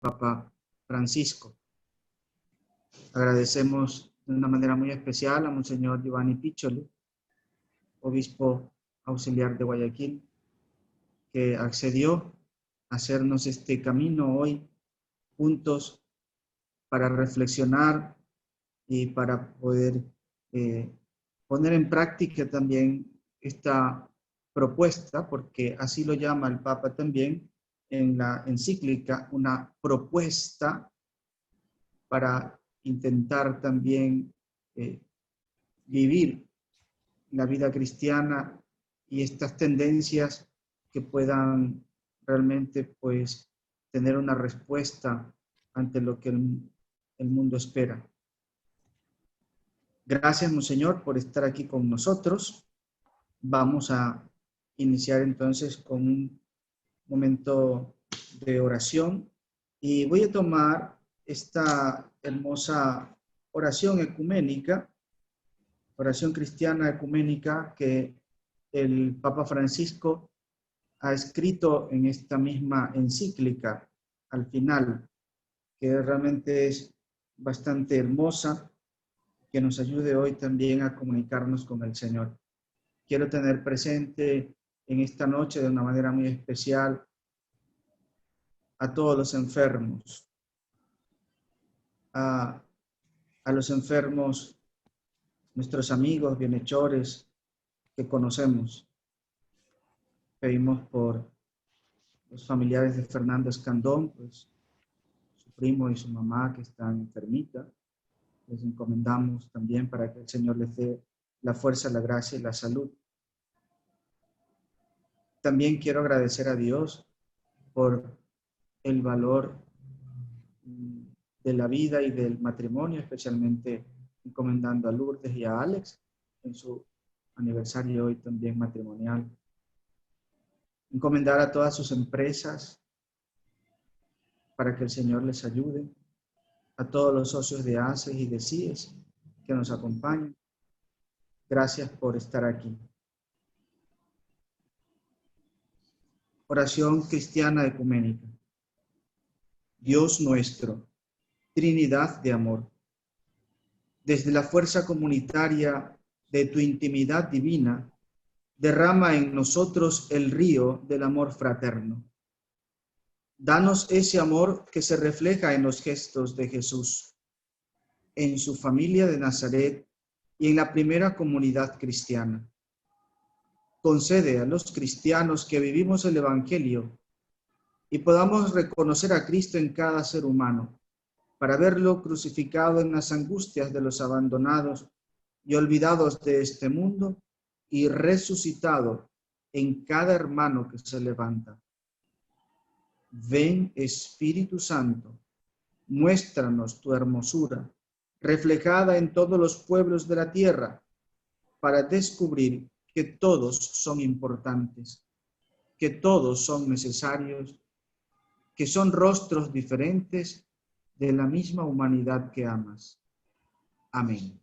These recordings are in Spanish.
Papa Francisco. Agradecemos de una manera muy especial a Monseñor Giovanni Piccioli, obispo auxiliar de Guayaquil, que accedió a hacernos este camino hoy juntos para reflexionar y para poder poner en práctica también esta propuesta, porque así lo llama el Papa también en la encíclica, una propuesta para intentar también vivir la vida cristiana y estas tendencias que puedan realmente pues tener una respuesta ante lo que el mundo espera. Gracias, Monseñor, por estar aquí con nosotros. Vamos a iniciar entonces con un momento de oración y voy a tomar esta hermosa oración ecuménica, oración cristiana ecuménica que el Papa Francisco ha escrito en esta misma encíclica al final, que realmente es bastante hermosa, que nos ayude hoy también a comunicarnos con el Señor. Quiero tener presente en esta noche de una manera muy especial a todos los enfermos, a los enfermos, nuestros amigos, bienhechores que conocemos. Pedimos por los familiares de Fernando Escandón, pues su primo y su mamá que están enfermitas. Les encomendamos también para que el Señor les dé la fuerza, la gracia y la salud. También quiero agradecer a Dios por el valor de la vida y del matrimonio, especialmente encomendando a Lourdes y a Alex en su aniversario hoy también matrimonial. Encomendar a todas sus empresas para que el Señor les ayude, a todos los socios de ACES y de CIES que nos acompañan. Gracias por estar aquí. Oración cristiana ecuménica. Dios nuestro, Trinidad de amor, desde la fuerza comunitaria de tu intimidad divina, derrama en nosotros el río del amor fraterno. Danos ese amor que se refleja en los gestos de Jesús, en su familia de Nazaret y en la primera comunidad cristiana. Concede a los cristianos que vivimos el Evangelio y podamos reconocer a Cristo en cada ser humano, para verlo crucificado en las angustias de los abandonados y olvidados de este mundo y resucitado en cada hermano que se levanta. Ven, Espíritu Santo, muéstranos tu hermosura, reflejada en todos los pueblos de la tierra, para descubrir que todos son importantes, que todos son necesarios, que son rostros diferentes de la misma humanidad que amas. Amén.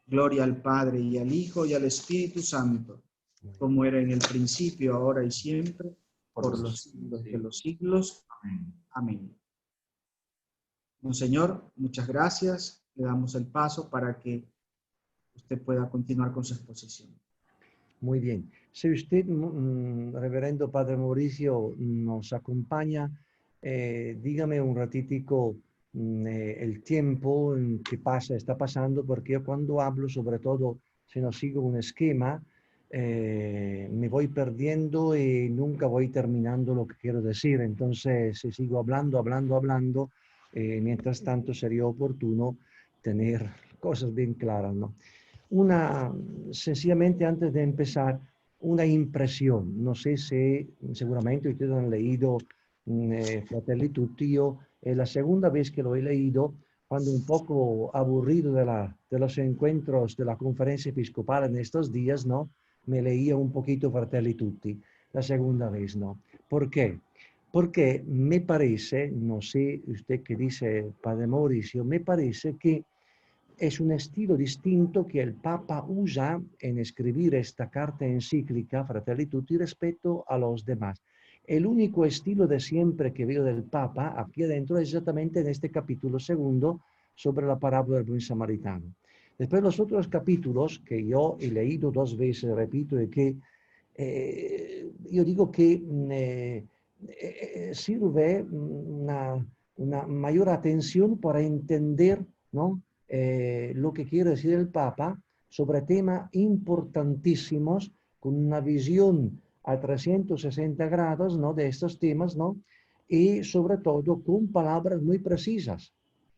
Gloria al Padre y al Hijo y al Espíritu Santo, como era en el principio, ahora y siempre, por los siglos de los siglos. Amén. Monseñor, muchas gracias. Le damos el paso para que usted pueda continuar con su exposición. Muy bien. Si usted, reverendo Padre Mauricio, nos acompaña, dígame un ratitico el tiempo que está pasando, porque yo cuando hablo, sobre todo si no sigo un esquema, me voy perdiendo y nunca voy terminando lo que quiero decir. Entonces, si sigo hablando, mientras tanto sería oportuno tener cosas bien claras, ¿no? Sencillamente antes de empezar, una impresión. No sé si seguramente ustedes han leído Fratelli Tutti. Yo es la segunda vez que lo he leído, cuando un poco aburrido de los encuentros de la conferencia episcopal en estos días, ¿no? Me leía un poquito Fratelli Tutti, la segunda vez, ¿no? ¿Por qué? Porque me parece, no sé usted qué dice, Padre Mauricio, me parece que es un estilo distinto que el Papa usa en escribir esta carta encíclica, Fratelli Tutti, respecto a los demás. El único estilo de siempre que veo del Papa aquí adentro es exactamente en este capítulo segundo sobre la parábola del buen samaritano. Después los otros capítulos que yo he leído 2 veces, repito, y que yo digo que sirve una mayor atención para entender, ¿no? Lo que quiere decir el Papa sobre temas importantísimos con una visión a 360 grados, ¿no? De estos temas, ¿no? Y sobre todo con palabras muy precisas.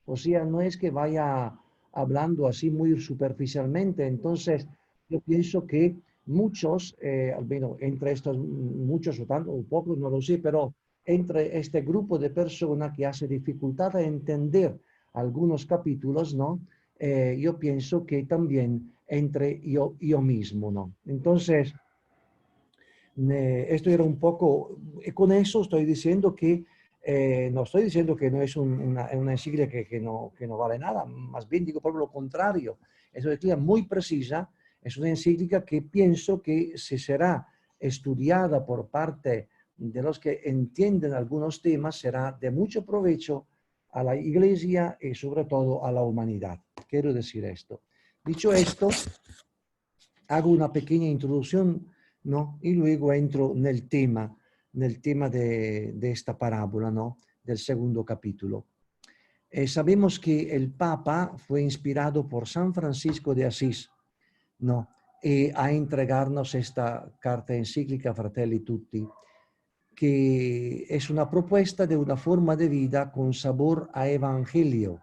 O sea, no es que vaya hablando así muy superficialmente. Entonces, yo pienso que muchos, al menos entre estos muchos o tantos o pocos, no lo sé, pero entre este grupo de personas que hace dificultad a entender algunos capítulos, ¿no? Yo pienso que también entre yo mismo, ¿no? Entonces, esto era un poco, con eso estoy diciendo que no estoy diciendo que no es una encíclica que no vale nada, más bien digo por lo contrario, es una encíclica muy precisa, es una encíclica que pienso que si será estudiada por parte de los que entienden algunos temas, será de mucho provecho a la Iglesia y sobre todo a la humanidad. Quiero decir esto. Dicho esto, hago una pequeña introducción, ¿no? Y luego entro nel tema de esta parábola, ¿no? Del segundo capítulo. Sabemos que el Papa fue inspirado por San Francisco de Asís, ¿no? A entregarnos esta carta encíclica Fratelli Tutti, que es una propuesta de una forma de vida con sabor a evangelio,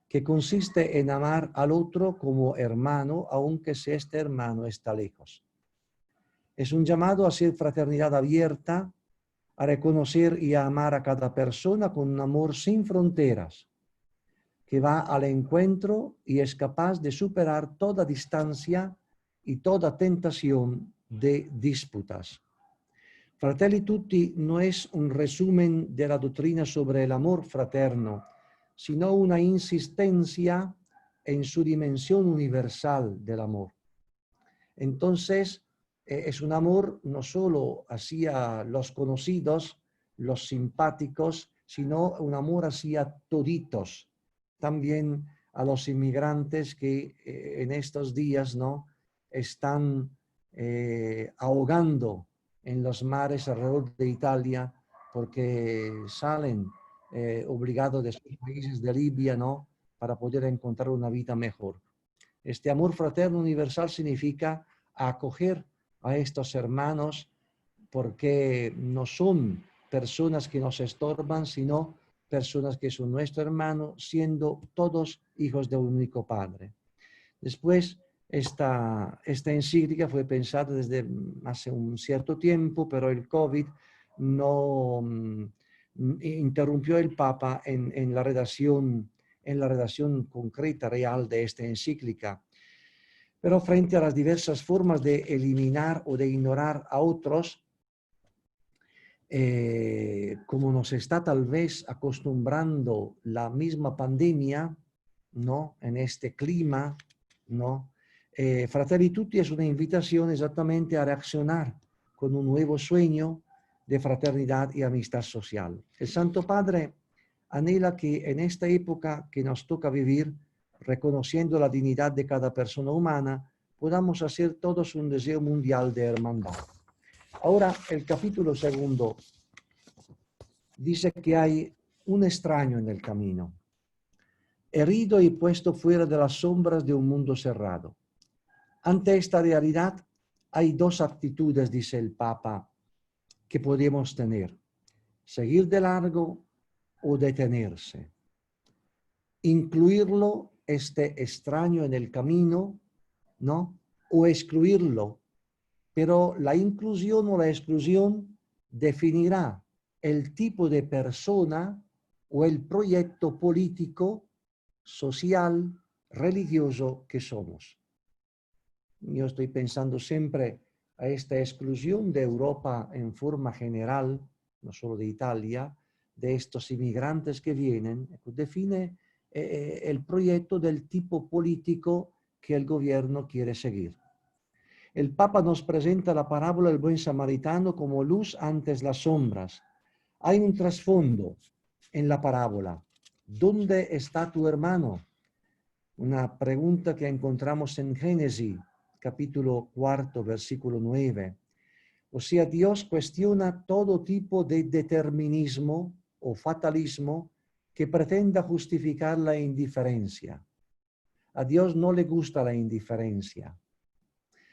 que consiste en amar al otro como hermano, aunque si este hermano está lejos. Es un llamado a hacer fraternidad abierta, a reconocer y a amar a cada persona con un amor sin fronteras, que va al encuentro y es capaz de superar toda distancia y toda tentación de disputas. Fratelli Tutti no es un resumen de la doctrina sobre el amor fraterno, sino una insistencia en su dimensión universal del amor. Entonces, es un amor no solo hacia los conocidos, los simpáticos, sino un amor hacia toditos, también a los inmigrantes que en estos días, ¿no? Están ahogando en los mares alrededor de Italia porque salen obligados de sus países de Libia, ¿no? Para poder encontrar una vida mejor. Este amor fraterno universal significa acoger a estos hermanos porque no son personas que nos estorban, sino personas que son nuestro hermano, siendo todos hijos de un único Padre. Después, esta encíclica fue pensada desde hace un cierto tiempo, pero el COVID no interrumpió el Papa en la redacción concreta, real de esta encíclica. Pero frente a las diversas formas de eliminar o de ignorar a otros, como nos está tal vez acostumbrando la misma pandemia, ¿no? En este clima, ¿no? Fratelli Tutti es una invitación exactamente a reaccionar con un nuevo sueño de fraternidad y amistad social. El Santo Padre anhela que en esta época que nos toca vivir, reconociendo la dignidad de cada persona humana, podamos hacer todos un deseo mundial de hermandad. Ahora, el capítulo segundo dice que hay un extraño en el camino, herido y puesto fuera de las sombras de un mundo cerrado. Ante esta realidad, hay 2 actitudes, dice el Papa, que podemos tener: seguir de largo o detenerse. Incluirlo, este extraño en el camino, ¿no? O excluirlo. Pero la inclusión o la exclusión definirá el tipo de persona o el proyecto político, social, religioso que somos. Yo estoy pensando siempre a esta exclusión de Europa en forma general, no solo de Italia, de estos inmigrantes que vienen, define el proyecto del tipo político que el gobierno quiere seguir. El Papa nos presenta la parábola del buen samaritano como luz ante las sombras. Hay un trasfondo en la parábola. ¿Dónde está tu hermano? Una pregunta que encontramos en Génesis, capítulo 4, versículo 9. O sea, Dios cuestiona todo tipo de determinismo o fatalismo que pretenda justificar la indiferencia. A Dios no le gusta la indiferencia.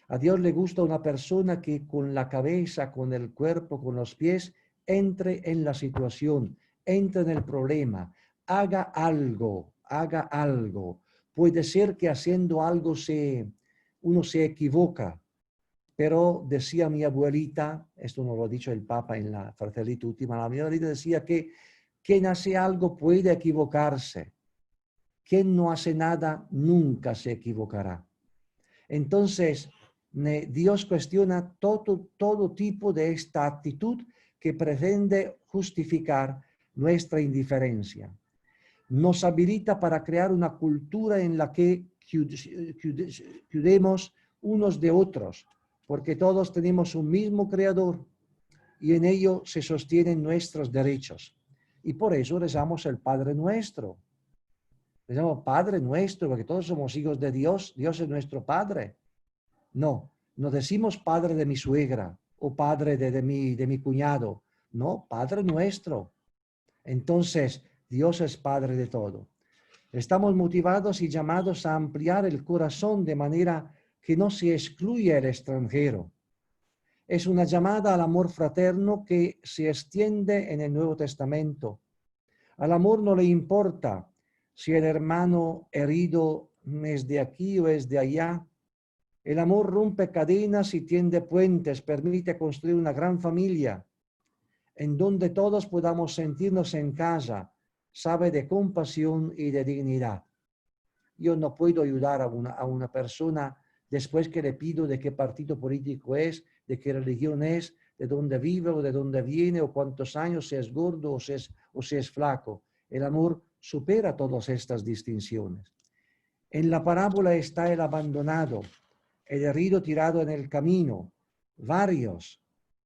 A Dios le gusta una persona que con la cabeza, con el cuerpo, con los pies, entre en la situación, entre en el problema, haga algo, haga algo. Puede ser que haciendo algo uno se equivoca, pero decía mi abuelita, esto no lo ha dicho el Papa en la Fratelli Tutti, ma mi abuelita decía que quien hace algo puede equivocarse. Quien no hace nada nunca se equivocará. Entonces, Dios cuestiona todo tipo de esta actitud que pretende justificar nuestra indiferencia. Nos habilita para crear una cultura en la que cuidemos unos de otros, porque todos tenemos un mismo creador y en ello se sostienen nuestros derechos. Y por eso rezamos el Padre Nuestro. Rezamos Padre Nuestro, porque todos somos hijos de Dios. Dios es nuestro Padre. No, no decimos padre de mi suegra o padre de mi cuñado. No, Padre Nuestro. Entonces, Dios es Padre de todo. Estamos motivados y llamados a ampliar el corazón de manera que no se excluya el extranjero. Es una llamada al amor fraterno que se extiende en el Nuevo Testamento. Al amor no le importa si el hermano herido es de aquí o es de allá. El amor rompe cadenas y tiende puentes, permite construir una gran familia en donde todos podamos sentirnos en casa, sabe de compasión y de dignidad. Yo no puedo ayudar a una persona después que le pido de qué partido político es, de qué religión es, de dónde vive o de dónde viene o cuántos años, si es gordo o si es flaco. El amor supera todas estas distinciones. En la parábola está el abandonado, el herido tirado en el camino. Varios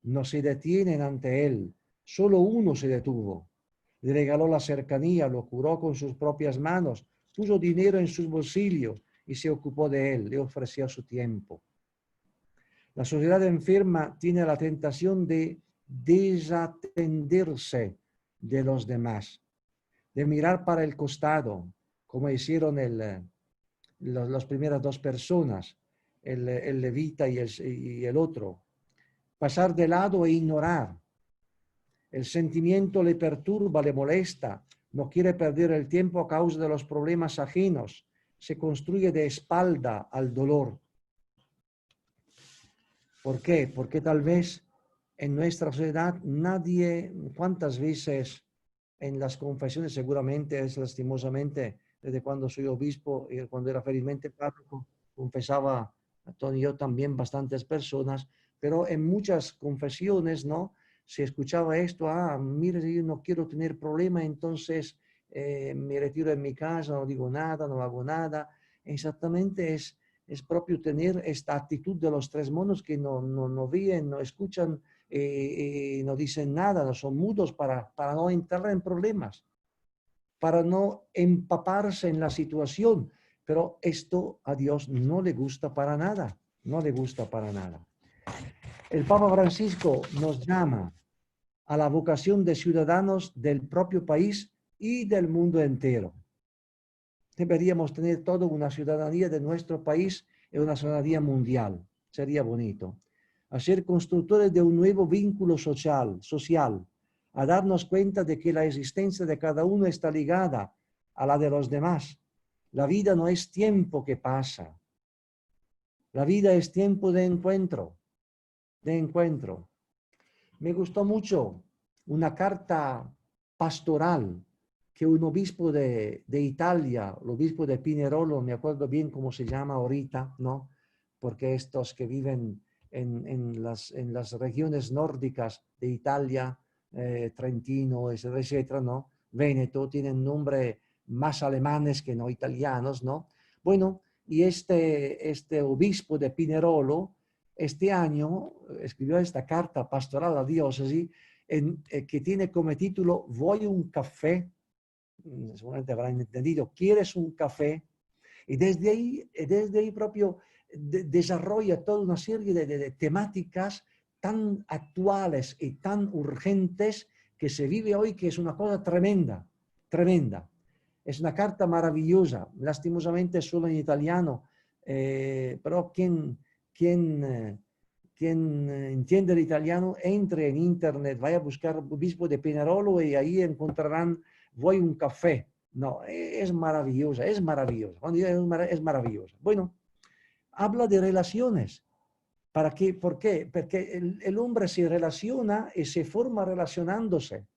no se detienen ante él, solo uno se detuvo. Le regaló la cercanía, lo curó con sus propias manos, puso dinero en sus bolsillos y se ocupó de él, le ofreció su tiempo. La sociedad enferma tiene la tentación de desatenderse de los demás, de mirar para el costado, como hicieron las primeras dos personas, el levita y el otro. Pasar de lado e ignorar. El sentimiento le perturba, le molesta, no quiere perder el tiempo a causa de los problemas ajenos, se construye de espalda al dolor. ¿Por qué? Porque tal vez en nuestra sociedad nadie, ¿cuántas veces en las confesiones seguramente es lastimosamente, desde cuando soy obispo y cuando era felizmente párroco, confesaba a Tony y yo también bastantes personas, pero en muchas confesiones, ¿no? Se escuchaba esto, mire, yo no quiero tener problema, entonces me retiro en mi casa, no digo nada, no hago nada. Exactamente es propio tener esta actitud de los tres monos que no ven, no escuchan, no dicen nada, no son mudos para no entrar en problemas, para no empaparse en la situación. Pero esto a Dios no le gusta para nada, no le gusta para nada. El Papa Francisco nos llama a la vocación de ciudadanos del propio país y del mundo entero. Deberíamos tener toda una ciudadanía de nuestro país y una ciudadanía mundial. Sería bonito. A ser constructores de un nuevo vínculo social, a darnos cuenta de que la existencia de cada uno está ligada a la de los demás. La vida no es tiempo que pasa. La vida es tiempo de encuentro. Me gustó mucho una carta pastoral que un obispo de Italia, el obispo de Pinerolo, me acuerdo bien cómo se llama ahorita, ¿no? Porque estos que viven en las regiones nórdicas de Italia, Trentino, etcétera, ¿no? Véneto, tienen nombre más alemanes que no italianos, ¿no? Bueno, y este obispo de Pinerolo este año escribió esta carta pastoral a la diócesis que tiene como título Voy un café. Seguramente habrán entendido, ¿quieres un café? Y desde ahí propio desarrolla toda una serie de temáticas tan actuales y tan urgentes que se vive hoy, que es una cosa tremenda, tremenda. Es una carta maravillosa, lastimosamente solo en italiano, pero quien entiende el italiano, entre en internet, vaya a buscar Obispo de Pinerolo y ahí encontrarán Voy un café. No, es maravillosa, es maravillosa. Cuando digo es maravillosa. Bueno, habla de relaciones. ¿Para qué? ¿Por qué? Porque el hombre se relaciona y se forma relacionándose.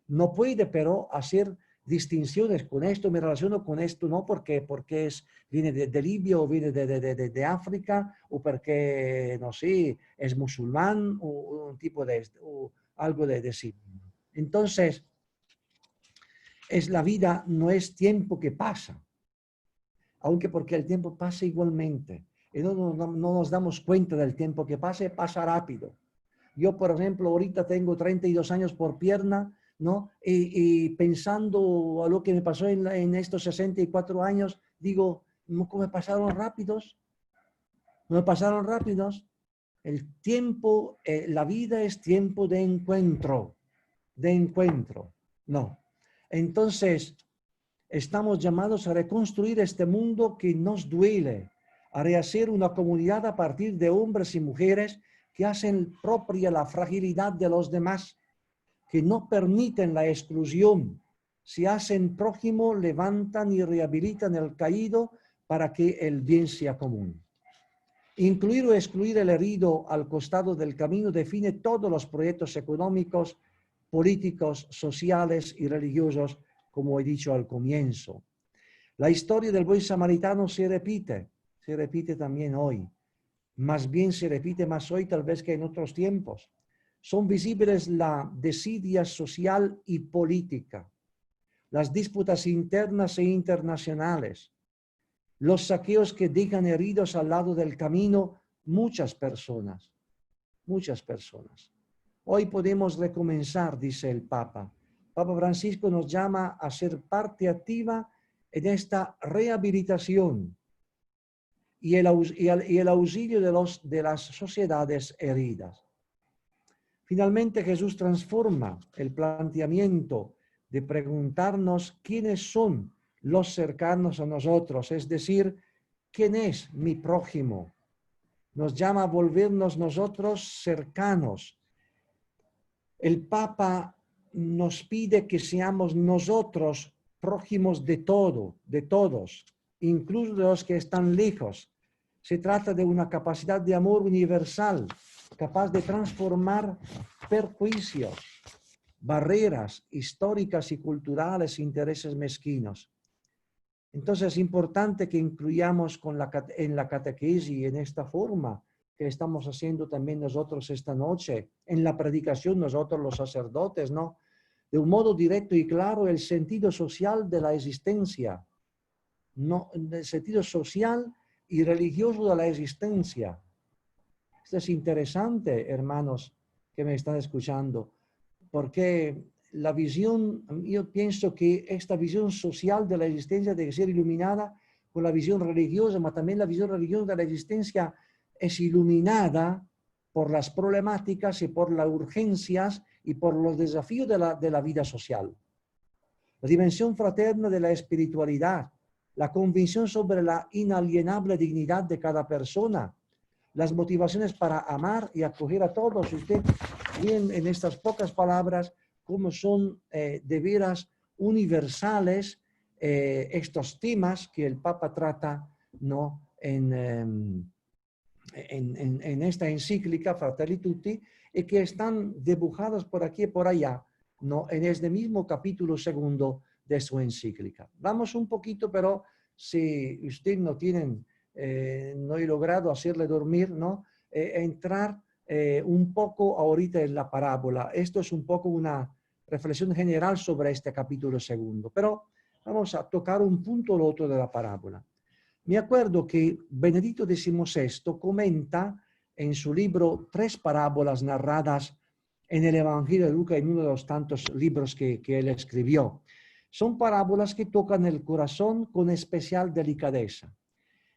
No puede, pero, hacer distinciones. Con esto me relaciono, con esto no, porque viene de Libia o viene de África, o porque, no sé, es musulmán o un tipo o algo de sí. Entonces, la vida no es tiempo que pasa, aunque porque el tiempo pasa igualmente. Y no nos damos cuenta del tiempo que pasa rápido. Yo, por ejemplo, ahorita tengo 32 años por pierna, ¿no? Y pensando a lo que me pasó en estos 64 años, digo, ¿cómo me pasaron rápidos? ¿No me pasaron rápidos? El tiempo, la vida es tiempo de encuentro, No. Entonces, estamos llamados a reconstruir este mundo que nos duele, a rehacer una comunidad a partir de hombres y mujeres que hacen propia la fragilidad de los demás, que no permiten la exclusión, se hacen prójimo, levantan y rehabilitan el caído para que el bien sea común. Incluir o excluir el herido al costado del camino define todos los proyectos económicos, políticos, sociales y religiosos, como he dicho al comienzo. La historia del buen samaritano se repite también hoy. Más bien se repite más hoy tal vez que en otros tiempos. Son visibles la desidia social y política, las disputas internas e internacionales, los saqueos que dejan heridos al lado del camino muchas personas. Hoy podemos recomenzar, dice el Papa. Papa Francisco nos llama a ser parte activa en esta rehabilitación y el auxilio de las sociedades heridas. Finalmente, Jesús transforma el planteamiento de preguntarnos quiénes son los cercanos a nosotros, es decir, ¿quién es mi prójimo? Nos llama a volvernos nosotros cercanos. El Papa nos pide que seamos nosotros prójimos de todos, incluso de los que están lejos. Se trata de una capacidad de amor universal, capaz de transformar perjuicios, barreras históricas y culturales, intereses mezquinos. Entonces es importante que incluyamos en la catequesis, en esta forma que estamos haciendo también nosotros esta noche, en la predicación nosotros los sacerdotes, ¿no? De un modo directo y claro, el sentido social de la existencia, no, el sentido social y religioso de la existencia. Esto es interesante, hermanos que me están escuchando, porque la visión, yo pienso que esta visión social de la existencia debe ser iluminada con la visión religiosa, pero también la visión religiosa de la existencia es iluminada por las problemáticas y por las urgencias y por los desafíos de la vida social. La dimensión fraterna de la espiritualidad, la convicción sobre la inalienable dignidad de cada persona, las motivaciones para amar y acoger a todos. Usted bien en estas pocas palabras cómo son de veras universales estos temas que el Papa trata, ¿no? en esta encíclica Fratelli Tutti, y que están dibujados por aquí y por allá, ¿no? En este mismo capítulo 2 de su encíclica. Vamos un poquito, pero si usted no he logrado hacerle dormir, ¿no? Entrar un poco ahorita en la parábola. Esto es un poco una reflexión general sobre este capítulo 2, pero vamos a tocar un punto o otro de la parábola. Me acuerdo que Benedicto XVI comenta en su libro 3 parábolas narradas en el Evangelio de Lucas, en uno de los tantos libros que él escribió. Son parábolas que tocan el corazón con especial delicadeza.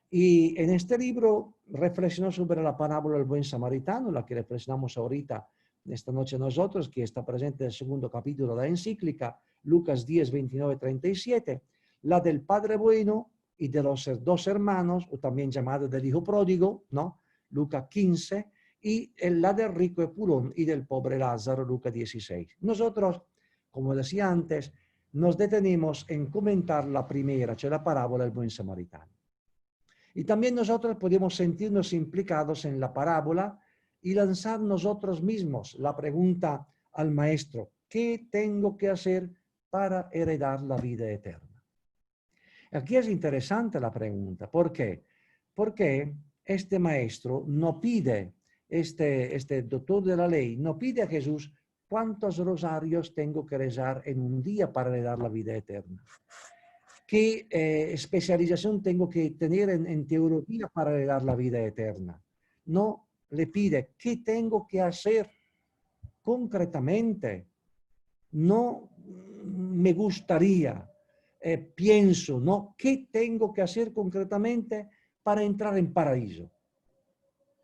Y en este libro reflexionó sobre la parábola del buen samaritano, la que reflexionamos ahorita, esta noche nosotros, que está presente en el segundo capítulo de la encíclica, Lucas 10, 29, 37, la del Padre Bueno y de los 2 hermanos, o también llamada del Hijo Pródigo, ¿no? Lucas 15, y la del rico Epulón y del pobre Lázaro, Lucas 16. Nosotros, como decía antes, nos detenemos en comentar la primera, la parábola del buen samaritano. Y también nosotros podemos sentirnos implicados en la parábola y lanzar nosotros mismos la pregunta al maestro: ¿qué tengo que hacer para heredar la vida eterna? Aquí es interesante la pregunta. ¿Por qué? Porque este maestro no pide, este doctor de la ley, no pide a Jesús cuántos rosarios tengo que rezar en un día para heredar la vida eterna. ¿Qué especialización tengo que tener en teología para heredar la vida eterna? No, le pide qué tengo que hacer concretamente. No me gustaría, pienso, no, ¿qué tengo que hacer concretamente para entrar en paraíso?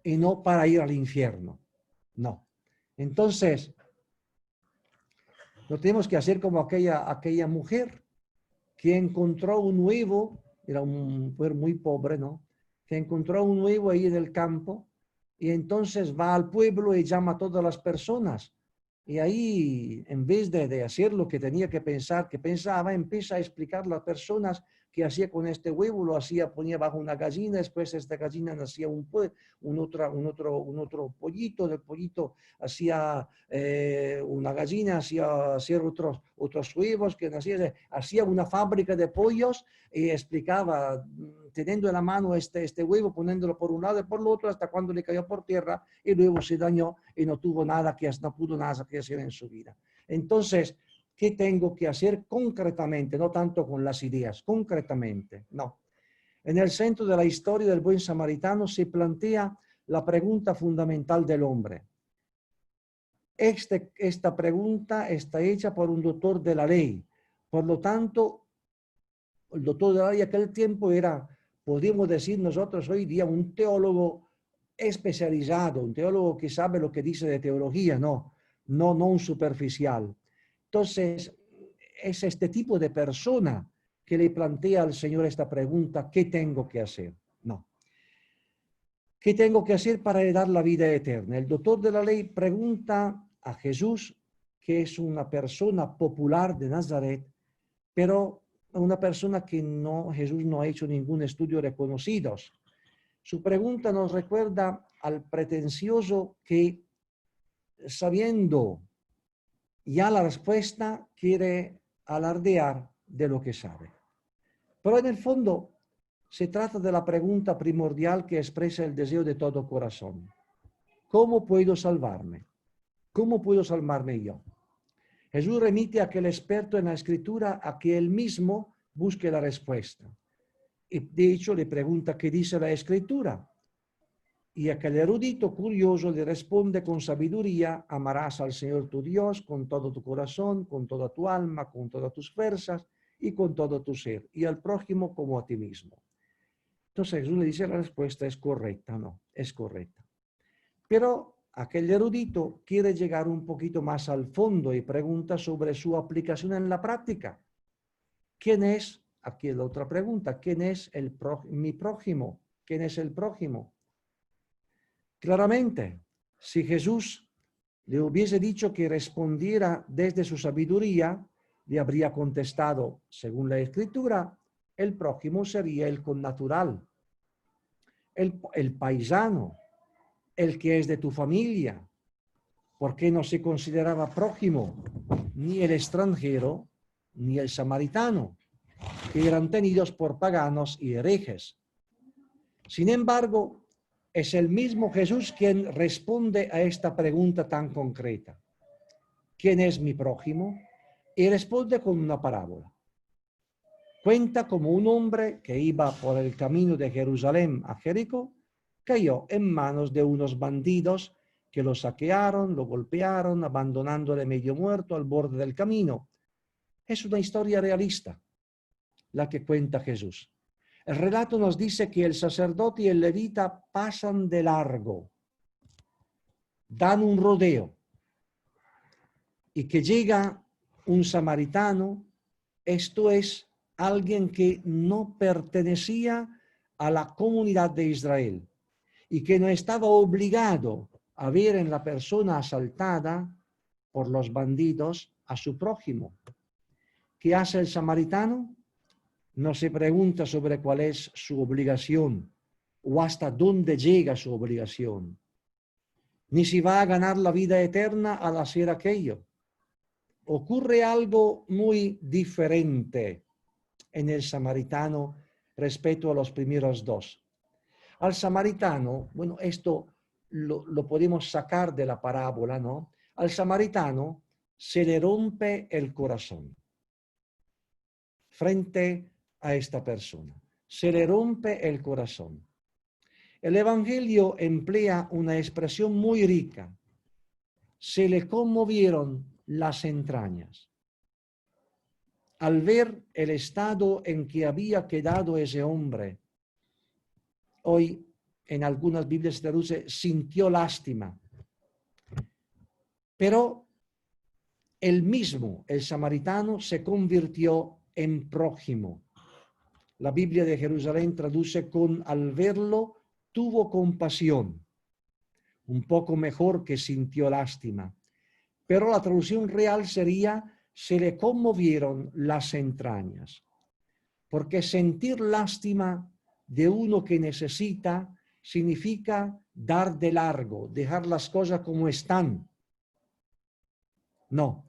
Y no para ir al infierno. No. Entonces, lo tenemos que hacer como aquella mujer que encontró un huevo, era una mujer muy pobre, ¿no? Que encontró un huevo ahí en el campo y entonces va al pueblo y llama a todas las personas. Y ahí, en vez de hacer lo que tenía que pensar, que pensaba, empieza a explicar a las personas qué hacía con este huevo. Lo hacía, ponía bajo una gallina, después esta gallina nacía un otro pollito, del pollito hacía una gallina, hacía otros huevos que nacían, hacía una fábrica de pollos y explicaba, teniendo en la mano este huevo, poniéndolo por un lado y por el otro, hasta cuando le cayó por tierra y luego se dañó y no pudo nada que hacer en su vida. Entonces, ¿qué tengo que hacer concretamente? No tanto con las ideas, concretamente, no. En el centro de la historia del buen samaritano se plantea la pregunta fundamental del hombre. Esta pregunta está hecha por un doctor de la ley. Por lo tanto, el doctor de la ley de aquel tiempo era, podríamos decir nosotros hoy día, un teólogo especializado, un teólogo que sabe lo que dice de teología, no un superficial. Entonces, es este tipo de persona que le plantea al Señor esta pregunta: ¿qué tengo que hacer? No. ¿Qué tengo que hacer para heredar la vida eterna? El doctor de la ley pregunta a Jesús, que es una persona popular de Nazaret, pero una persona que Jesús no ha hecho ningún estudio reconocido. Su pregunta nos recuerda al pretencioso que, sabiendo ya la respuesta, quiere alardear de lo que sabe. Pero en el fondo se trata de la pregunta primordial que expresa el deseo de todo corazón. ¿Cómo puedo salvarme? ¿Cómo puedo salvarme yo? Jesús remite a aquel experto en la escritura a que él mismo busque la respuesta. Y de hecho le pregunta qué dice la escritura. Y aquel erudito curioso le responde con sabiduría: amarás al Señor tu Dios con todo tu corazón, con toda tu alma, con todas tus fuerzas y con todo tu ser, y al prójimo como a ti mismo. Entonces Jesús le dice: la respuesta es correcta, no, es correcta. Pero aquel erudito quiere llegar un poquito más al fondo y pregunta sobre su aplicación en la práctica. ¿Quién es? Aquí es la otra pregunta. ¿Quién es mi prójimo? ¿Quién es el prójimo? Claramente, si Jesús le hubiese dicho que respondiera desde su sabiduría, le habría contestado, según la Escritura, el prójimo sería el connatural, el paisano, el que es de tu familia, porque no se consideraba prójimo ni el extranjero ni el samaritano, que eran tenidos por paganos y herejes. Sin embargo, es el mismo Jesús quien responde a esta pregunta tan concreta: ¿quién es mi prójimo? Y responde con una parábola. Cuenta como un hombre que iba por el camino de Jerusalén a Jericó cayó en manos de unos bandidos que lo saquearon, lo golpearon, abandonándole medio muerto al borde del camino. Es una historia realista la que cuenta Jesús. El relato nos dice que el sacerdote y el levita pasan de largo, dan un rodeo, y que llega un samaritano, esto es, alguien que no pertenecía a la comunidad de Israel y que no estaba obligado a ver en la persona asaltada por los bandidos a su prójimo. ¿Qué hace el samaritano? No se pregunta sobre cuál es su obligación o hasta dónde llega su obligación, ni si va a ganar la vida eterna al hacer aquello. Ocurre algo muy diferente en el samaritano respecto a los primeros dos. Al samaritano, bueno, esto lo podemos sacar de la parábola, ¿no? Al samaritano se le rompe el corazón frente a esta persona. Se le rompe el corazón. El Evangelio emplea una expresión muy rica. Se le conmovieron las entrañas. Al ver el estado en que había quedado ese hombre, hoy en algunas Biblias se traduce, sintió lástima. Pero él mismo, el samaritano, se convirtió en prójimo. La Biblia de Jerusalén traduce con al verlo tuvo compasión, un poco mejor que sintió lástima. Pero la traducción real sería se le conmovieron las entrañas. Porque sentir lástima de uno que necesita significa dar de largo, dejar las cosas como están. No.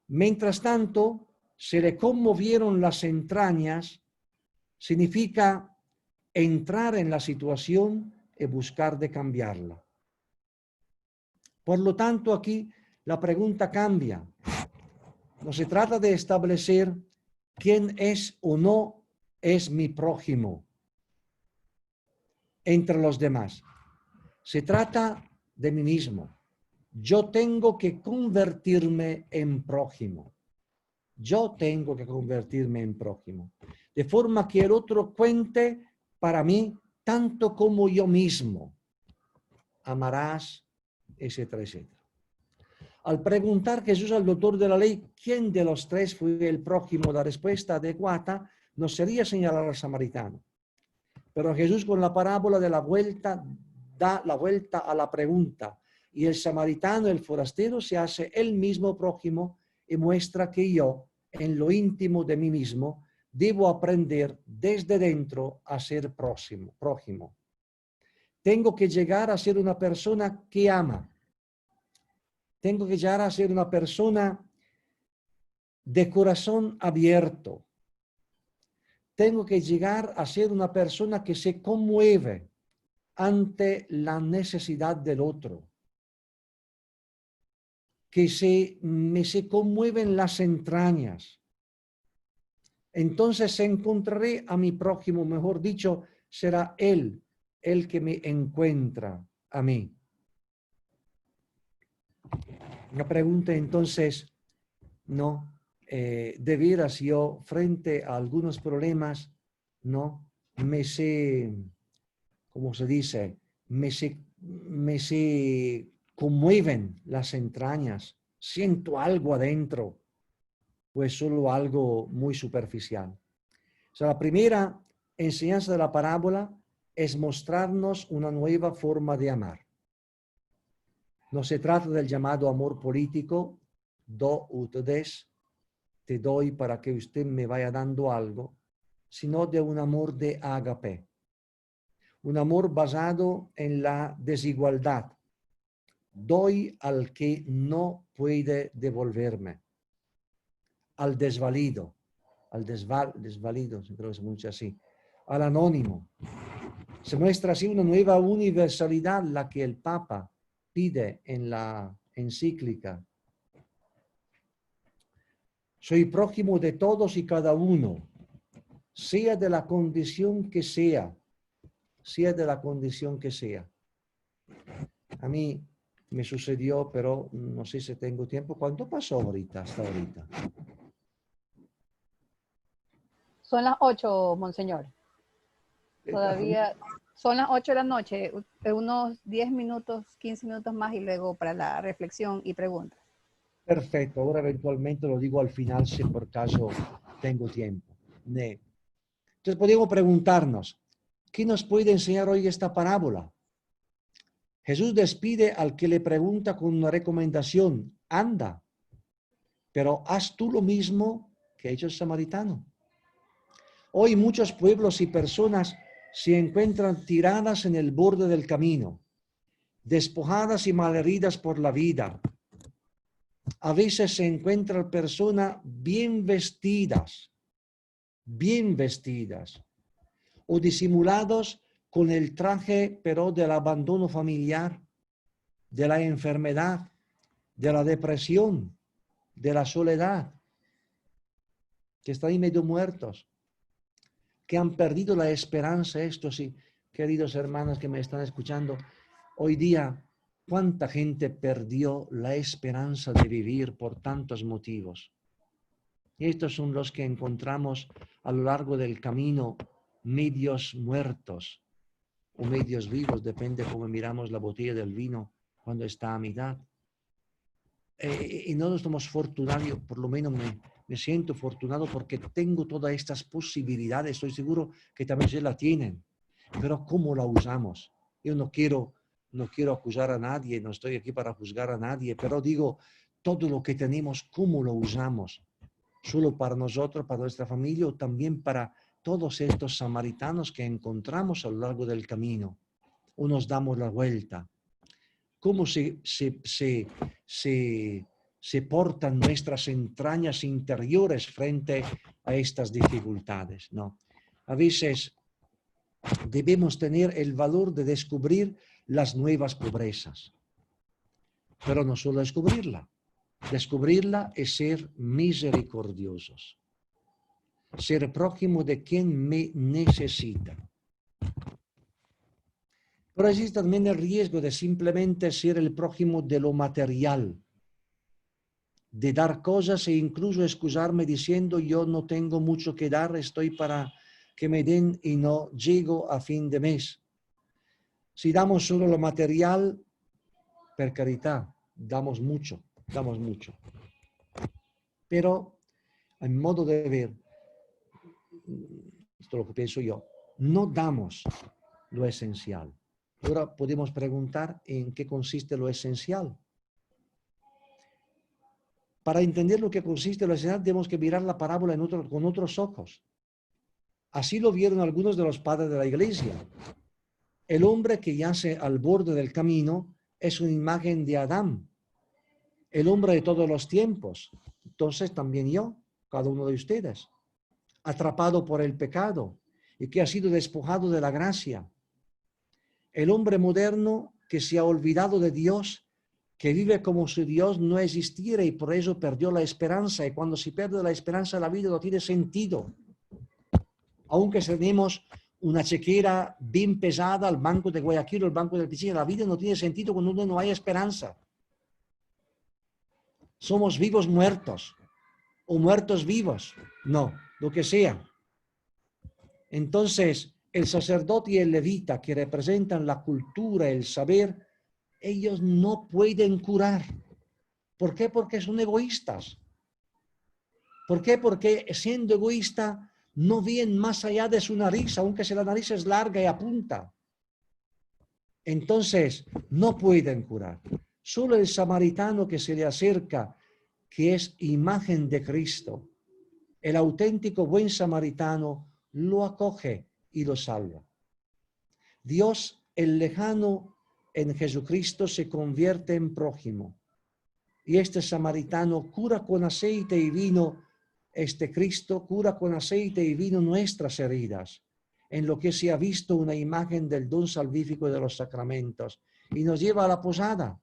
Mientras tanto, se le conmovieron las entrañas, significa entrar en la situación y buscar de cambiarla. Por lo tanto, aquí la pregunta cambia. No se trata de establecer quién es o no es mi prójimo entre los demás. Se trata de mí mismo. Yo tengo que convertirme en prójimo. Yo tengo que convertirme en prójimo. De forma que el otro cuente para mí tanto como yo mismo. Amarás, etcétera, etcétera. Al preguntar Jesús al doctor de la ley quién de los tres fue el prójimo, la respuesta adecuada no sería señalar al samaritano. Pero Jesús con la parábola de la vuelta da la vuelta a la pregunta y el samaritano, el forastero, se hace él mismo prójimo y muestra que yo, en lo íntimo de mí mismo, debo aprender desde dentro a ser prójimo. Tengo que llegar a ser una persona que ama. Tengo que llegar a ser una persona de corazón abierto. Tengo que llegar a ser una persona que se conmueve ante la necesidad del otro. Que me se conmueven las entrañas. Entonces encontraré a mi prójimo, mejor dicho, será él el que me encuentra a mí. La pregunta entonces, ¿no? De veras yo frente a algunos problemas, ¿no? Me sé, ¿cómo se dice? Me se conmueven las entrañas, siento algo adentro, pues solo algo muy superficial. O sea, la primera enseñanza de la parábola es mostrarnos una nueva forma de amar. No se trata del llamado amor político, do ut des, te doy para que usted me vaya dando algo, sino de un amor de ágape. Un amor basado en la desigualdad. Doy al que no puede devolverme. Al desvalido. Desvalido, creo que se pronuncia así. Al anónimo. Se muestra así una nueva universalidad, la que el Papa pide en la encíclica. Soy prójimo de todos y cada uno, sea de la condición que sea, sea de la condición que sea. A mí me sucedió, pero no sé si tengo tiempo. ¿Cuánto pasó ahorita, hasta ahorita? Son las 8, monseñor. Todavía son las 8 de la noche, unos 10 minutos, 15 minutos más y luego para la reflexión y preguntas. Perfecto, ahora eventualmente lo digo al final si por caso tengo tiempo. Entonces podemos preguntarnos, ¿qué nos puede enseñar hoy esta parábola? Jesús despide al que le pregunta con una recomendación, anda, pero haz tú lo mismo que ha hecho el samaritano. Hoy muchos pueblos y personas se encuentran tiradas en el borde del camino, despojadas y malheridas por la vida. A veces se encuentran personas bien vestidas, o disimulados con el traje, pero del abandono familiar, de la enfermedad, de la depresión, de la soledad, que están ahí medio muertos, que han perdido la esperanza. Esto sí, queridos hermanos que me están escuchando, hoy día, ¿cuánta gente perdió la esperanza de vivir por tantos motivos? Y estos son los que encontramos a lo largo del camino, medios muertos o medios vivos, depende cómo miramos la botella del vino cuando está a mitad. Y no somos fortunados, por lo menos me siento afortunado porque tengo todas estas posibilidades, estoy seguro que también se la tienen, pero ¿cómo la usamos? Yo no quiero acusar a nadie, no estoy aquí para juzgar a nadie, pero digo, todo lo que tenemos, ¿cómo lo usamos? ¿Solo para nosotros, para nuestra familia o también para todos estos samaritanos que encontramos a lo largo del camino? ¿O nos damos la vuelta? ¿Cómo se portan nuestras entrañas interiores frente a estas dificultades? ¿No? A veces debemos tener el valor de descubrir las nuevas pobrezas, pero no solo descubrirla. Descubrirla es ser misericordiosos, ser prójimo de quien me necesita. Pero existe también el riesgo de simplemente ser el prójimo de lo material, de dar cosas e incluso excusarme diciendo yo no tengo mucho que dar, estoy para que me den y no llego a fin de mes. Si damos solo lo material, per carità, damos mucho. Pero, en modo de ver, esto es lo que pienso yo, no damos lo esencial. Ahora podemos preguntar en qué consiste lo esencial. Para entender lo que consiste lo esencial, tenemos que mirar la parábola con otros ojos. Así lo vieron algunos de los padres de la iglesia. El hombre que yace al borde del camino es una imagen de Adán, el hombre de todos los tiempos. Entonces también yo, cada uno de ustedes, atrapado por el pecado y que ha sido despojado de la gracia. El hombre moderno que se ha olvidado de Dios, que vive como si Dios no existiera y por eso perdió la esperanza. Y cuando se pierde la esperanza, la vida no tiene sentido. Aunque tenemos una chequera bien pesada al Banco de Guayaquil o al Banco del Pichincha, la vida no tiene sentido cuando uno no hay esperanza. Somos vivos muertos o muertos vivos. No, lo que sea. Entonces, el sacerdote y el levita, que representan la cultura, el saber, ellos no pueden curar. ¿Por qué? Porque son egoístas. ¿Por qué? Porque siendo egoísta no ven más allá de su nariz, aunque si la nariz es larga y apunta. Entonces, no pueden curar. Solo el samaritano que se le acerca, que es imagen de Cristo, el auténtico buen samaritano, lo acoge y lo salva. Dios, el lejano en Jesucristo, se convierte en prójimo. Y este samaritano cura con aceite y vino, este Cristo cura con aceite y vino nuestras heridas, en lo que se ha visto una imagen del don salvífico de los sacramentos, y nos lleva a la posada,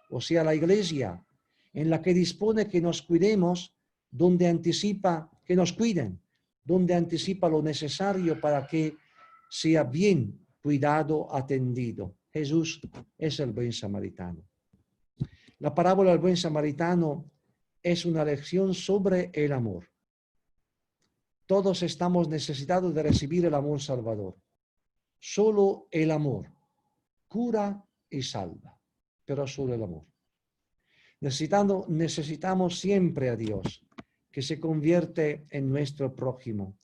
o sea, a la iglesia, en la que dispone que nos cuidemos, donde anticipa que nos cuiden, donde anticipa lo necesario para que sea bien cuidado, atendido. Jesús es el buen samaritano. La parábola del buen samaritano es una lección sobre el amor. Todos estamos necesitados de recibir el amor salvador. Solo el amor cura y salva, pero solo el amor. Necesitamos siempre a Dios, que se convierte en nuestro prójimo,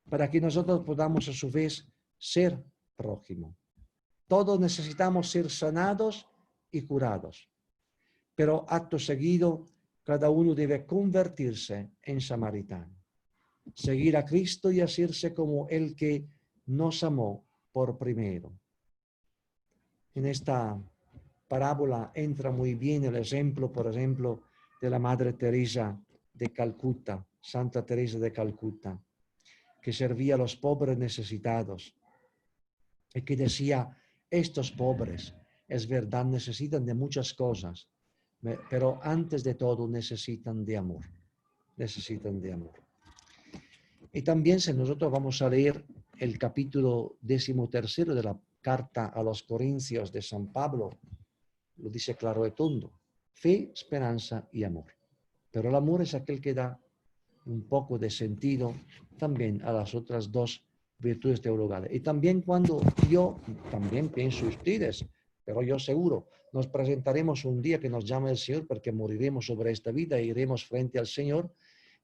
para que nosotros podamos a su vez ser prójimo. Todos necesitamos ser sanados y curados, pero acto seguido cada uno debe convertirse en samaritano, seguir a Cristo y hacerse como el que nos amó por primero. En esta parábola entra muy bien el ejemplo, por ejemplo, de la Madre Teresa de Calcuta, Santa Teresa de Calcuta, que servía a los pobres necesitados y que decía, estos pobres, es verdad, necesitan de muchas cosas, pero antes de todo necesitan de amor, necesitan de amor. Y también si nosotros vamos a leer el capítulo 13 de la carta a los Corintios de San Pablo, lo dice claro y tondo, fe, esperanza y amor. Pero el amor es aquel que da un poco de sentido también a las otras dos virtudes teologales. Y también cuando yo, también pienso ustedes, pero yo seguro, nos presentaremos un día que nos llame el Señor porque moriremos sobre esta vida e iremos frente al Señor,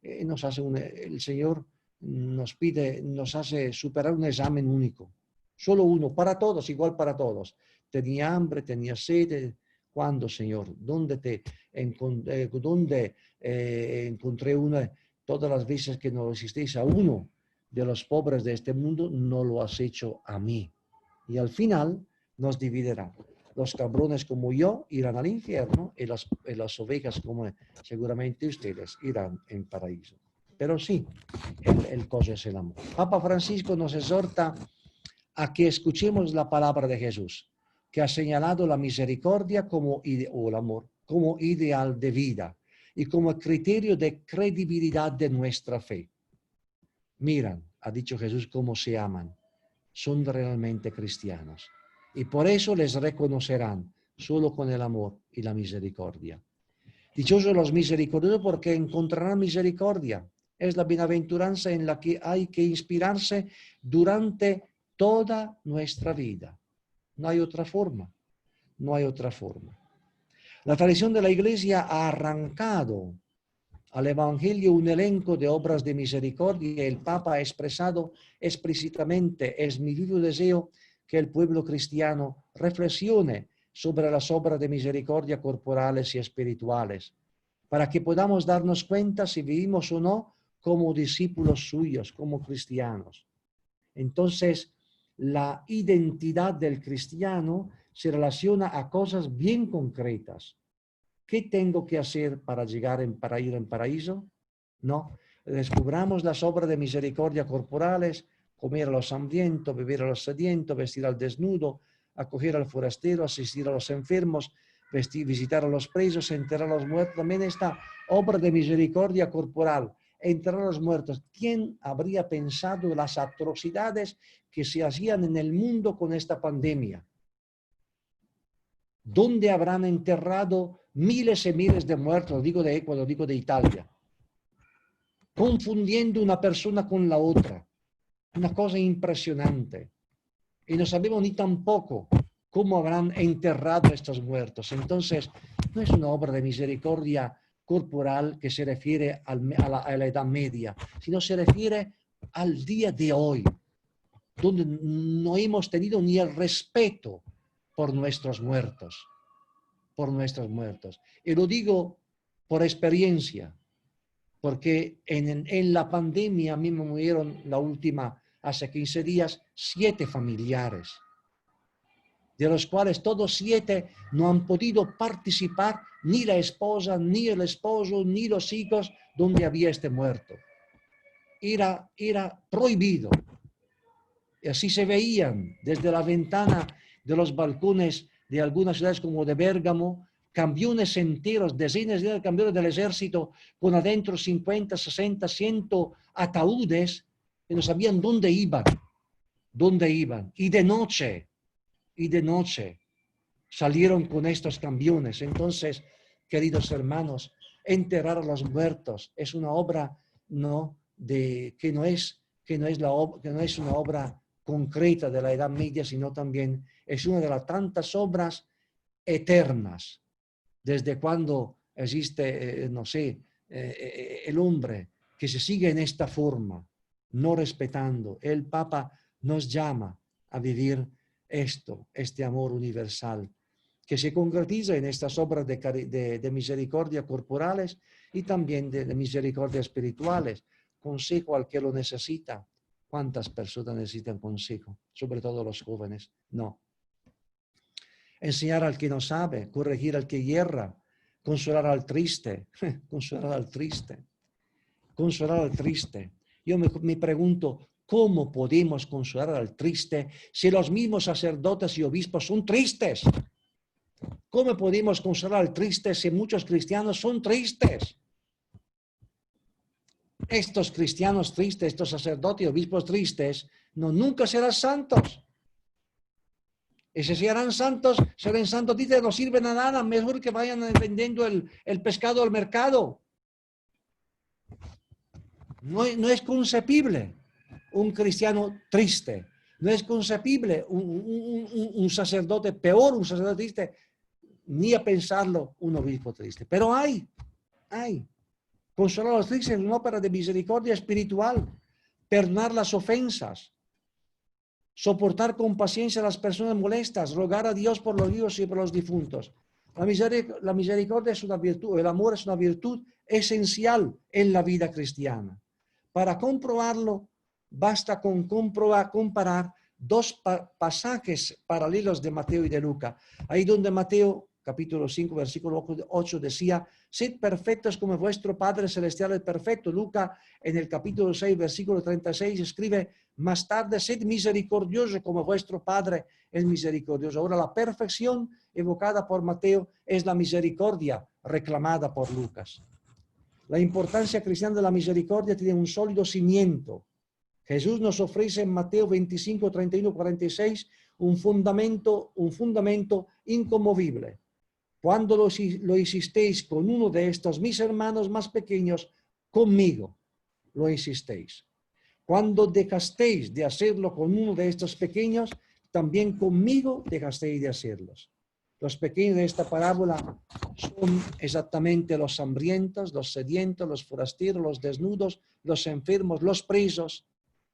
el Señor nos hace superar un examen único, solo uno, para todos, igual para todos. Tenía hambre, tenía sed. ¿Cuándo, Señor? ¿Dónde encontré una? Todas las veces que no hicisteis a uno de los pobres de este mundo, no lo has hecho a mí. Y al final nos dividirá. Los cabrones como yo irán al infierno y las ovejas como seguramente ustedes irán en paraíso. Pero sí, el cosa es el amor. Papa Francisco nos exhorta a que escuchemos la palabra de Jesús, que ha señalado la misericordia o el amor como ideal de vida y como criterio de credibilidad de nuestra fe. Miran, ha dicho Jesús, cómo se aman. Son realmente cristianos. Y por eso les reconocerán solo con el amor y la misericordia. Dichosos los misericordiosos porque encontrarán misericordia. Es la bienaventuranza en la que hay que inspirarse durante toda nuestra vida. No hay otra forma. No hay otra forma. La tradición de la Iglesia ha arrancado al Evangelio un elenco de obras de misericordia y el Papa ha expresado explícitamente: es mi vivo deseo que el pueblo cristiano reflexione sobre las obras de misericordia corporales y espirituales, para que podamos darnos cuenta si vivimos o no como discípulos suyos, como cristianos. Entonces, la identidad del cristiano se relaciona a cosas bien concretas. ¿Qué tengo que hacer para llegar para ir en paraíso? No, descubramos las obras de misericordia corporales: comer a los hambrientos, beber a los sedientos, vestir al desnudo, acoger al forastero, asistir a los enfermos, visitar a los presos, enterrar a los muertos. También esta obra de misericordia corporal, enterrar a los muertos. ¿Quién habría pensado las atrocidades que se hacían en el mundo con esta pandemia? ¿Dónde habrán enterrado miles y miles de muertos? Digo de Ecuador, digo de Italia. Confundiendo una persona con la otra. Una cosa impresionante. Y no sabemos ni tampoco cómo habrán enterrado estos muertos. Entonces, no es una obra de misericordia corporal que se refiere a la Edad Media, sino se refiere al día de hoy, donde no hemos tenido ni el respeto por nuestros muertos. Y lo digo por experiencia, porque en la pandemia a mí me murieron la última, hace 15 días, 7 familiares, de los cuales todos 7 no han podido participar, ni la esposa, ni el esposo, ni los hijos, donde había este muerto. Era prohibido. Y así se veían desde la ventana de los balcones de algunas ciudades como de Bérgamo, camiones enteros, decenas de camiones del ejército, con adentro 50, 60, 100 ataúdes, que no sabían dónde iban. dónde iban. Y de noche salieron con estos camiones. Entonces, queridos hermanos, enterrar a los muertos es una obra que no es una obra concreta de la Edad Media, sino también es una de las tantas obras eternas, desde cuando existe, el hombre que se sigue en esta forma, no respetando. El Papa nos llama a vivir este amor universal, que se concretiza en estas obras de misericordia corporales y también de misericordia espirituales. Consejo al que lo necesita. ¿Cuántas personas necesitan consejo? Sobre todo los jóvenes. No. Enseñar al que no sabe, corregir al que hierra, consolar al triste, consolar al triste, consolar al triste. Yo me pregunto, ¿cómo podemos consolar al triste si los mismos sacerdotes y obispos son tristes? ¿Cómo podemos consolar al triste si muchos cristianos son tristes? Estos cristianos tristes, estos sacerdotes y obispos tristes, nunca serán santos. Y si serán santos, dice, no sirven a nada, mejor que vayan vendiendo el pescado al mercado. No es concebible un cristiano triste. No es concebible un sacerdote, peor un sacerdote triste, ni a pensarlo un obispo triste. Pero hay. Consolar a los tristes es una ópera de misericordia espiritual. Perdonar las ofensas. Soportar con paciencia a las personas molestas. Rogar a Dios por los vivos y por los difuntos. La misericordia es una virtud. El amor es una virtud esencial en la vida cristiana. Para comprobarlo, basta con comparar dos pasajes paralelos de Mateo y de Lucas. Ahí donde Mateo, capítulo 5, versículo 8, decía, sed perfectos como vuestro Padre Celestial es perfecto. Lucas, en el capítulo 6, versículo 36, escribe, más tarde, sed misericordiosos como vuestro Padre es misericordioso. Ahora, la perfección evocada por Mateo es la misericordia reclamada por Lucas. La importancia cristiana de la misericordia tiene un sólido cimiento. Jesús nos ofrece en Mateo 25, 31, 46 un fundamento inconmovible. Cuando lo hicisteis con uno de estos mis hermanos más pequeños, conmigo lo hicisteis. Cuando dejasteis de hacerlo con uno de estos pequeños, también conmigo dejasteis de hacerlos. Los pequeños de esta parábola son exactamente los hambrientos, los sedientos, los forasteros, los desnudos, los enfermos, los presos.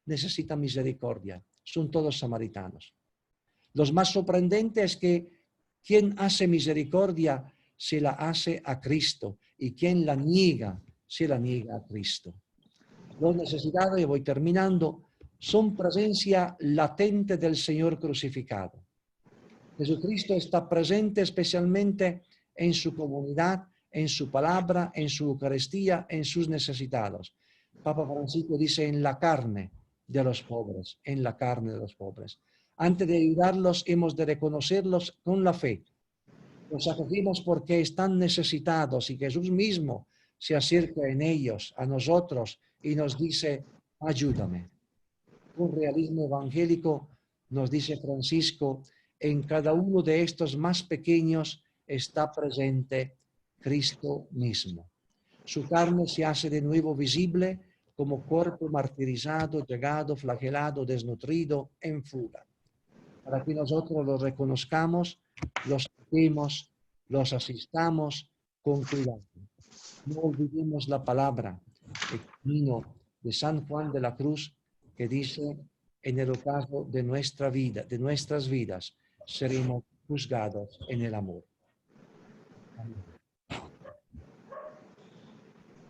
Necesitan misericordia. Son todos samaritanos. Lo más sorprendente es que quien hace misericordia se la hace a Cristo y quien la niega se la niega a Cristo. Los necesitados, y voy terminando, son presencia latente del Señor crucificado. Jesucristo está presente especialmente en su comunidad, en su palabra, en su Eucaristía, en sus necesitados. Papa Francisco dice en la carne de los pobres, en la carne de los pobres. Antes de ayudarlos, hemos de reconocerlos con la fe. Los acogimos porque están necesitados y Jesús mismo se acerca en ellos, a nosotros, y nos dice, ayúdame. Un realismo evangélico, nos dice Francisco, en cada uno de estos más pequeños está presente Cristo mismo. Su carne se hace de nuevo visible como cuerpo martirizado, llegado, flagelado, desnutrido, en fuga. Para que nosotros los reconozcamos, los toquemos, los asistamos con cuidado. No olvidemos la palabra, el camino de San Juan de la Cruz, que dice, en el ocaso de nuestra vida, de nuestras vidas, seremos juzgados en el amor. Amén.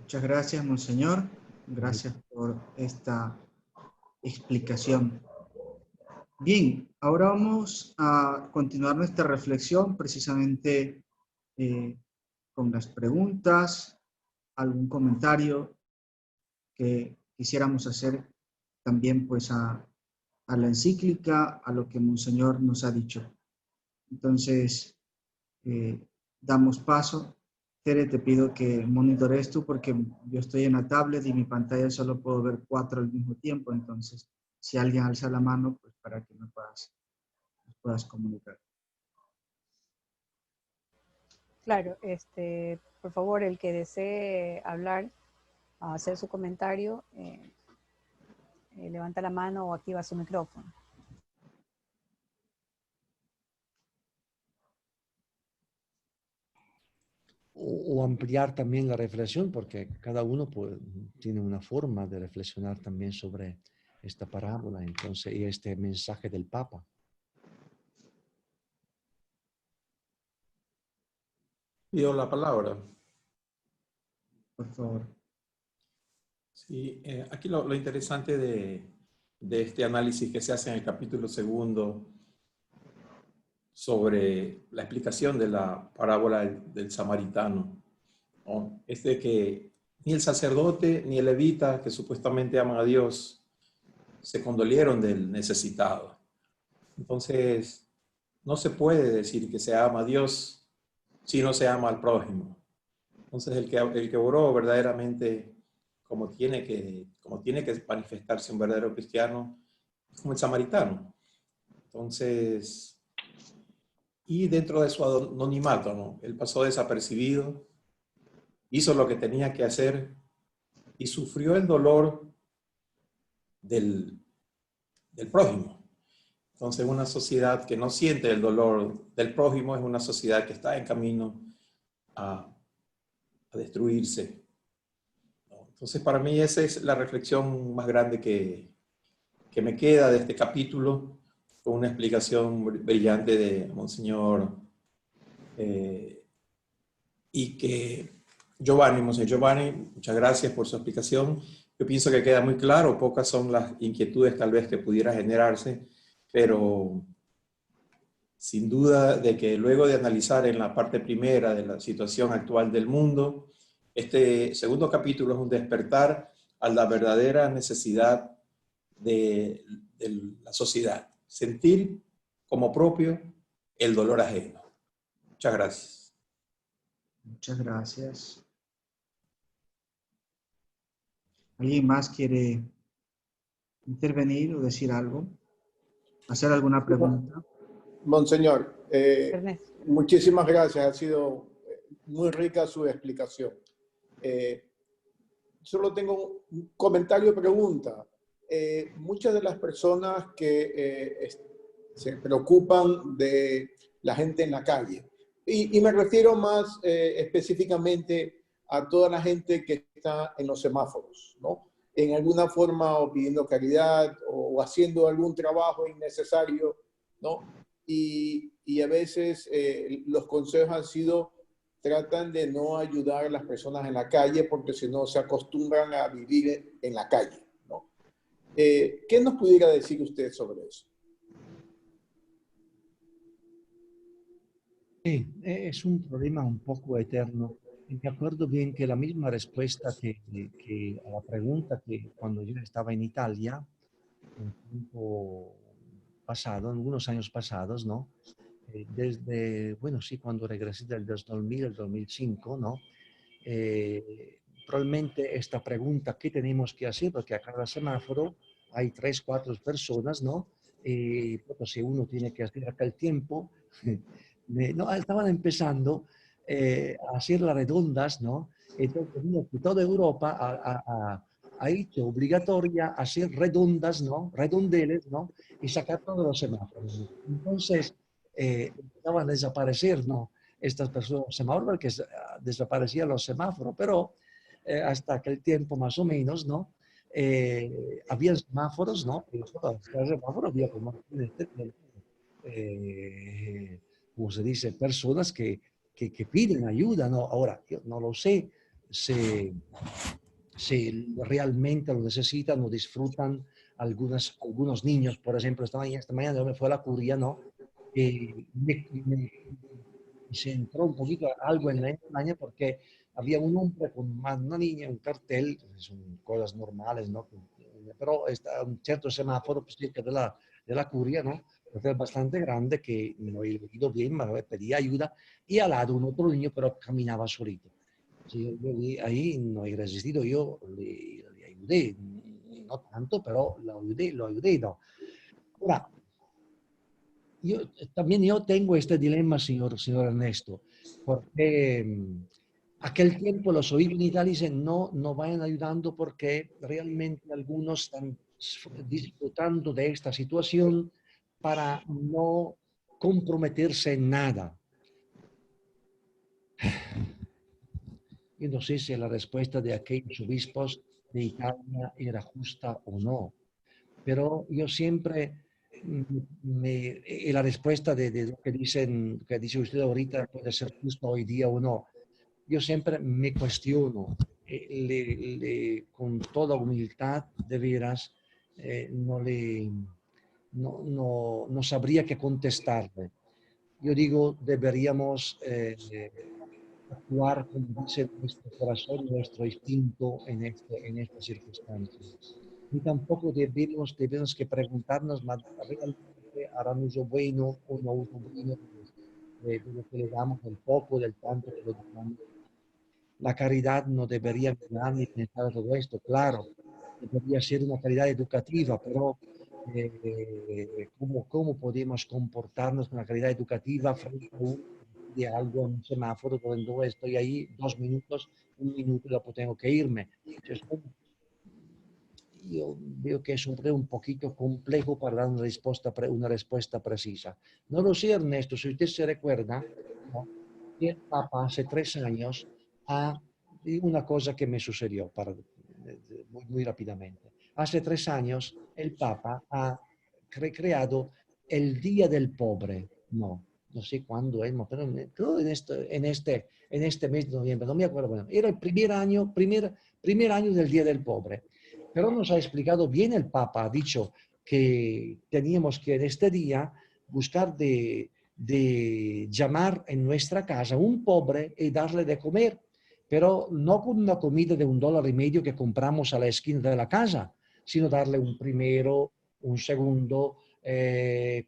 Muchas gracias, Monseñor. Gracias por esta explicación. Bien, ahora vamos a continuar nuestra reflexión precisamente con las preguntas, algún comentario que quisiéramos hacer también pues a la encíclica, a lo que Monseñor nos ha dicho. Entonces, damos paso. Tere, te pido que monitores tú porque yo estoy en la tablet y mi pantalla solo puedo ver 4 al mismo tiempo, entonces si alguien alza la mano, pues para que nos puedas comunicar. Claro, por favor, el que desee hablar, hacer su comentario, levanta la mano o activa su micrófono. O ampliar también la reflexión, porque cada uno pues, tiene una forma de reflexionar también sobre esta parábola, entonces, y este mensaje del Papa. Pido la palabra. Por favor. Sí, aquí lo interesante de este análisis que se hace en el capítulo 2 sobre la explicación de la parábola del samaritano, ¿no? Es de que ni el sacerdote ni el levita, que supuestamente aman a Dios, se condolieron del necesitado. Entonces, no se puede decir que se ama a Dios si no se ama al prójimo. Entonces, el que oró verdaderamente como tiene que manifestarse un verdadero cristiano, es como el samaritano. Entonces, y dentro de su anonimato, ¿no? Él pasó desapercibido, hizo lo que tenía que hacer y sufrió el dolor del prójimo. Entonces, una sociedad que no siente el dolor del prójimo es una sociedad que está en camino a destruirse. Entonces, para mí esa es la reflexión más grande que me queda de este capítulo, con una explicación brillante de Monseñor y que Monseñor Giovanni, muchas gracias por su explicación. Yo pienso que queda muy claro, pocas son las inquietudes tal vez que pudiera generarse, pero sin duda de que luego de analizar en la parte primera de la situación actual del mundo, este segundo capítulo es un despertar a la verdadera necesidad de la sociedad, sentir como propio el dolor ajeno. Muchas gracias. Muchas gracias. ¿Alguien más quiere intervenir o decir algo? ¿Hacer alguna pregunta? Monseñor, Ernesto. muchísimas gracias. Ha sido muy rica su explicación. Solo tengo un comentario o pregunta. Muchas de las personas que se preocupan de la gente en la calle, y me refiero más específicamente a toda la gente que está en los semáforos, ¿no? En alguna forma o pidiendo caridad o haciendo algún trabajo innecesario, ¿no? Y a veces los consejos han sido, tratan de no ayudar a las personas en la calle porque si no se acostumbran a vivir en la calle, ¿no? ¿Qué nos pudiera decir usted sobre eso? Sí, es un problema un poco eterno. Me acuerdo bien que la misma respuesta que a la pregunta que cuando yo estaba en Italia, un tiempo pasado, algunos años pasados, ¿no? Desde, bueno, sí, cuando regresé del 2000 al 2005, ¿no? Probablemente esta pregunta, ¿qué tenemos que hacer? Porque a cada semáforo hay 3, 4 personas, ¿no? Pues, si uno tiene que hacer acá el tiempo, no, estaban empezando a hacer las redondas, ¿no? Entonces, toda Europa ha hecho obligatoria hacer redondas, ¿no? Redondeles, ¿no? Y sacar todos los semáforos. Entonces, empezaban a desaparecer, ¿no? Estas personas, semáforos, porque desaparecían los semáforos, pero hasta aquel tiempo más o menos, ¿no? Había semáforos, ¿no? Y cada semáforo había como como se dice, personas que piden ayuda, ¿no? Ahora, yo no lo sé si realmente lo necesitan o disfrutan algunos niños. Por ejemplo, esta mañana yo me fui a la curia, ¿no? Se entró un poquito algo en la España porque había un hombre con una niña, un cartel, son cosas normales, ¿no? Pero está un cierto semáforo cerca de la curia, ¿no? Es bastante grande que no he leído bien, me pedía ayuda y al lado un otro niño, pero caminaba solito. Sí, ahí no he resistido, yo le ayudé. no tanto, pero lo ayudé, ¿no? Ahora, también yo tengo este dilema, señor Ernesto, porque aquel tiempo los oídos en Italia dicen no vayan ayudando porque realmente algunos están disfrutando de esta situación para no comprometerse en nada. Yo no sé si la respuesta de aquellos obispos de Italia era justa o no, pero yo siempre, y la respuesta de lo que dice usted ahorita puede ser justa hoy día o no. Yo siempre me cuestiono, con toda humildad, de veras, no sabría qué contestarle. Yo digo, deberíamos actuar como dice nuestro corazón, nuestro instinto en esta circunstancia. Y tampoco debemos que preguntarnos, ¿realmente harán uso bueno o no uso bueno de lo que le damos, del poco, del tanto que lo damos? La caridad no debería mirar ni pensar todo esto, claro, debería ser una caridad educativa, pero ¿cómo podemos comportarnos con la caridad educativa frente a de algo en un semáforo cuando estoy ahí 2 minutos, 1 minuto y luego tengo que irme? Entonces, yo veo que es un poquito complejo para dar una respuesta precisa. No lo sé, Ernesto, si usted se recuerda, ¿no? Que el Papa hace 3 años una cosa que me sucedió muy rápidamente. Hace 3 años el Papa ha creado el Día del Pobre. No sé cuándo es, pero en este mes de noviembre, no me acuerdo. Bueno, era el primer año del Día del Pobre. Pero nos ha explicado bien el Papa, ha dicho que teníamos que en este día buscar de llamar en nuestra casa un pobre y darle de comer, pero no con una comida de $1.50 que compramos a la esquina de la casa, sino darle un primero, un segundo,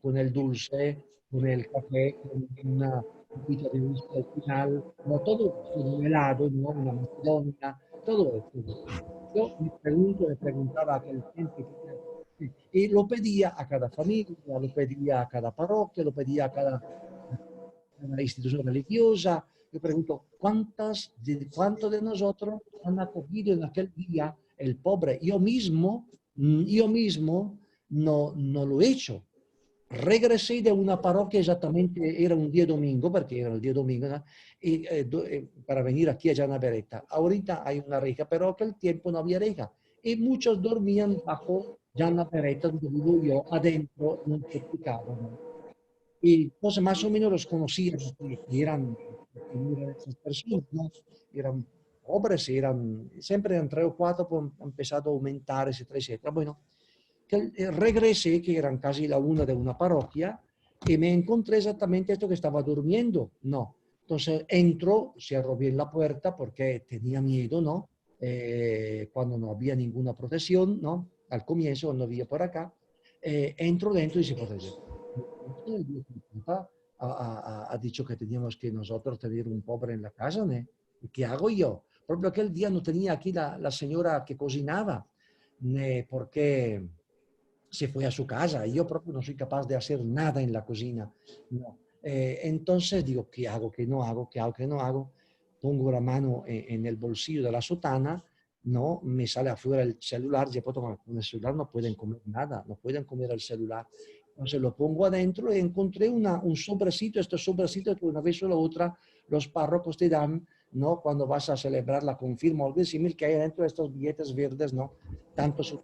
con el dulce, con el café, con una copita de whisky al final, no todo un helado, no una macedonia, todo esto. Yo me preguntaba a aquel tiempo y lo pedía a cada familia, lo pedía a cada parroquia, lo pedía a cada institución religiosa. Yo pregunto, ¿cuántos de nosotros han acogido en aquel día el pobre? Yo mismo no lo he hecho. Regresé de una parroquia, exactamente era un día domingo, porque era el día domingo, ¿no? Y, para venir aquí a Gianna Beretta. Ahorita hay una reja, pero aquel tiempo no había reja. Y muchos dormían bajo Gianna Beretta, donde vivo yo, adentro, en un certificado, ¿no? Y entonces más o menos los conocía, que eran esas personas, ¿no? Eran pobres, siempre eran 3 o 4, pues han empezado a aumentar, etcétera, etcétera. Bueno, regresé, que eran casi la 1 de una parroquia, y me encontré exactamente esto que estaba durmiendo, ¿no? Entonces entró, cerró bien la puerta porque tenía miedo, ¿no? Cuando no había ninguna protección, ¿no? Al comienzo, no había por acá, entró dentro y se protegió. El Papa ha dicho que teníamos que nosotros tener un pobre en la casa, ¿no? ¿Y qué hago yo? Proprio aquel día no tenía aquí la señora que cocinaba, porque se fue a su casa y yo propio no soy capaz de hacer nada en la cocina. No. Entonces digo, ¿qué hago? ¿Qué no hago? ¿Qué hago? ¿Qué no hago? Pongo la mano en el bolsillo de la sotana, no, me sale afuera el celular, y con el celular no pueden comer nada, no pueden comer el celular. Entonces lo pongo adentro y encontré un sobrecito, estos sobrecitos que una vez o la otra los párrocos te dan, ¿no? Cuando vas a celebrar la confirma o algo similar, que hay dentro de estos billetes verdes, ¿no? Tanto yo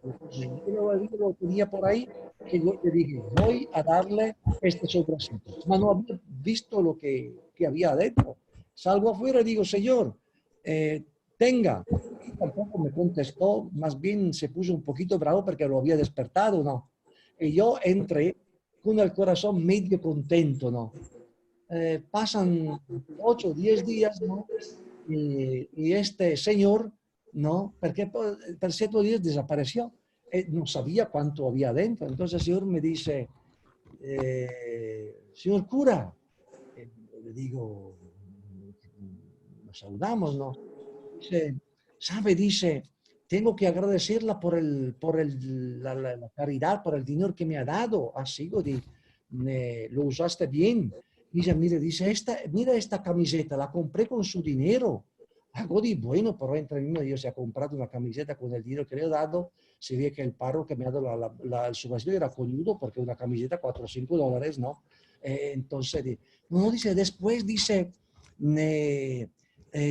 lo tenía por ahí, que yo le dije, voy a darle este sobrecito. Pero no había visto lo que había adentro. Salgo afuera y digo, señor, tenga. Y tampoco me contestó, más bien se puso un poquito bravo porque lo había despertado, ¿no? Y yo entré con el corazón medio contento, ¿no? Pasan 8 o 10 días, ¿no? Y este señor, ¿no? Porque por 7 días desapareció. No sabía cuánto había dentro. Entonces el señor me dice, señor cura, le digo, nos saludamos, ¿no? Dice, ¿sabe? Dice, tengo que agradecerla por la caridad, por el dinero que me ha dado. Así lo usaste bien. Dice, mire, dice, mira esta camiseta, la compré con su dinero. Hago di bueno, pero entre mí Dios se ha comprado una camiseta con el dinero que le he dado. Se ve que el paro que me ha dado el subvención era coñudo porque una camiseta $4 o $5, ¿no? Entonces, no, dice, después dice,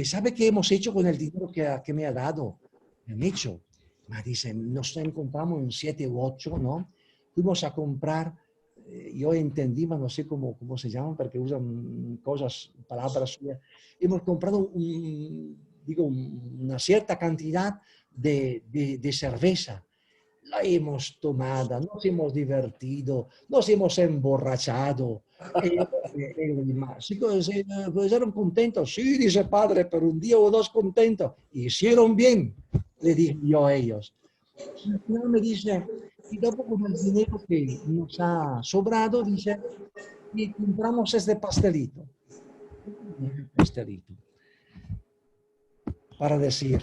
¿sabe qué hemos hecho con el dinero que me ha dado? Me han hecho. Me dice, nos encontramos en 7 u 8, ¿no? Fuimos a comprar, yo entendí, pero no sé cómo se llaman, porque usan cosas, palabras suyas. Hemos comprado una cierta cantidad de cerveza. La hemos tomado, nos hemos divertido, nos hemos emborrachado. Chicos, pues eran contentos. Sí, dice padre, pero un día o dos contentos. Hicieron bien, le dije yo a ellos. Y al final me dice, y dopo con el dinero que nos ha sobrado, dice, y compramos este pastelito. Pastelito. Para decir,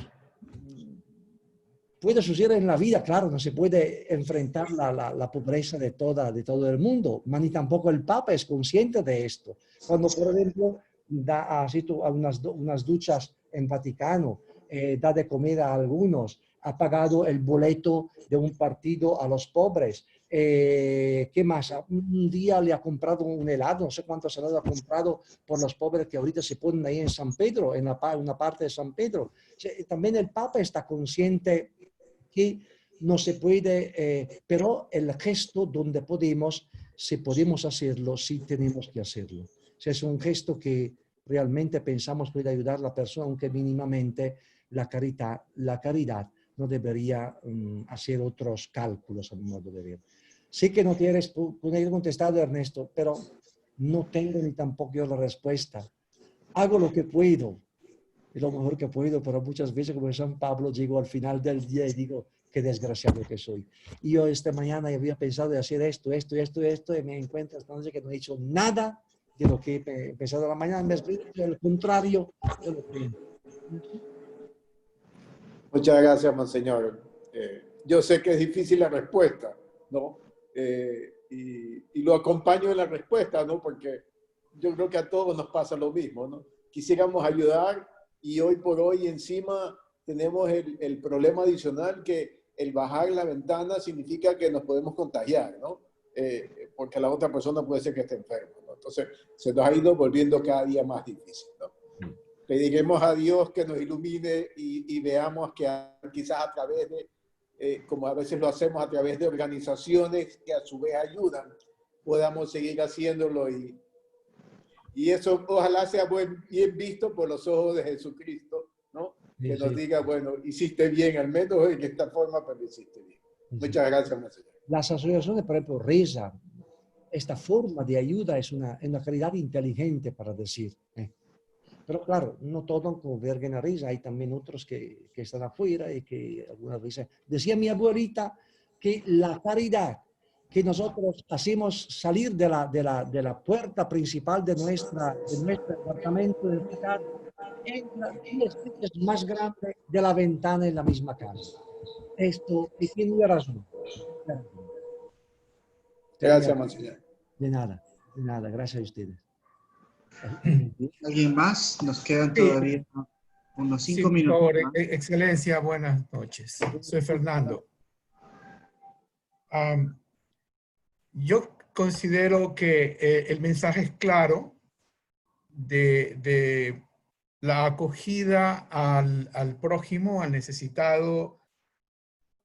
puede suceder en la vida, claro, no se puede enfrentar la pobreza de todo el mundo, ni tampoco el Papa es consciente de esto. Cuando, por ejemplo, ha asisto a unas duchas en Vaticano, da de comer a algunos, ha pagado el boleto de un partido a los pobres. ¿Qué más? Un día le ha comprado un helado, no sé cuántos helados ha comprado por los pobres que ahorita se ponen ahí en San Pedro, en una parte de San Pedro. También el Papa está consciente que no se puede, pero el gesto donde podemos, si podemos hacerlo, sí tenemos que hacerlo. O sea, es un gesto que realmente pensamos puede ayudar a la persona, aunque mínimamente la caridad no debería hacer otros cálculos a mi modo de ver. Sé que no tienes contestado, Ernesto, pero no tengo ni tampoco yo la respuesta. Hago lo que puedo, es lo mejor que puedo, pero muchas veces como San Pablo llego al final del día y digo, qué desgraciado que soy. Y yo esta mañana había pensado de hacer esto, y me encuentro esta noche que no he hecho nada de lo que he empezado la mañana, me explico, al contrario de lo que... Muchas gracias, Monseñor. Yo sé que es difícil la respuesta, ¿no? Y lo acompaño en la respuesta, ¿no? Porque yo creo que a todos nos pasa lo mismo, ¿no? Quisiéramos ayudar y hoy por hoy encima tenemos el problema adicional que el bajar la ventana significa que nos podemos contagiar, ¿no? Porque la otra persona puede ser que esté enferma, ¿no? Entonces se nos ha ido volviendo cada día más difícil, ¿no? Pediremos a Dios que nos ilumine y veamos que quizás a través de, como a veces lo hacemos, a través de organizaciones que a su vez ayudan, podamos seguir haciéndolo y eso ojalá sea bien visto por los ojos de Jesucristo, ¿no? Que nos diga, bueno, hiciste bien, al menos en esta forma, pero hiciste bien. Muchas gracias, Monseñor. Las asociaciones, por ejemplo, Reza, esta forma de ayuda es una calidad inteligente para decir. Pero claro, no todos convergen a Reza, hay también otros que están afuera y que algunas veces... Decía mi abuelita que la caridad que nosotros hacemos salir de la puerta principal de nuestro apartamento, de nuestra casa, entra 10 veces más grande de la ventana en la misma casa. Esto, y tiene razón. Gracias, Monseñor. De nada, gracias a ustedes. ¿Alguien más? Nos quedan todavía unos 5 minutos. Por favor, Excelencia, buenas noches. Soy Fernando. Yo considero que el mensaje es claro de la acogida al prójimo, al necesitado,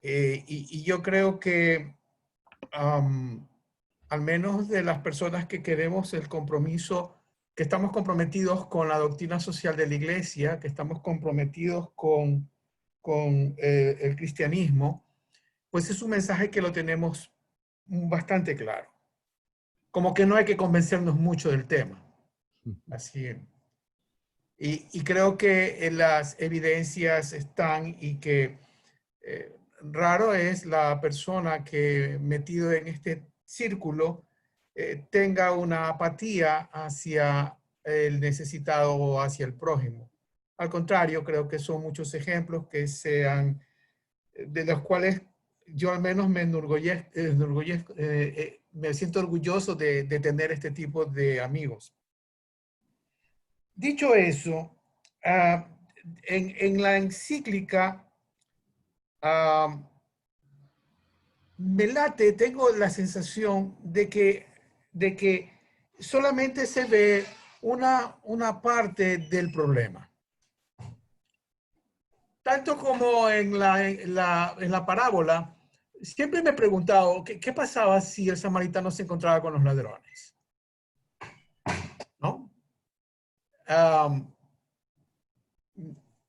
y yo creo que al menos de las personas que queremos el compromiso, que estamos comprometidos con la doctrina social de la Iglesia, que estamos comprometidos con el cristianismo, pues es un mensaje que lo tenemos bastante claro. Como que no hay que convencernos mucho del tema. Así. Y creo que las evidencias están y que raro es la persona que metido en este círculo tenga una apatía hacia el necesitado o hacia el prójimo. Al contrario, creo que son muchos ejemplos que se han de los cuales yo al menos me me siento orgulloso de tener este tipo de amigos. Dicho eso, en la encíclica me late, tengo la sensación de que solamente se ve una parte del problema. Tanto como en la parábola, siempre me he preguntado qué pasaba si el samaritano se encontraba con los ladrones, ¿no?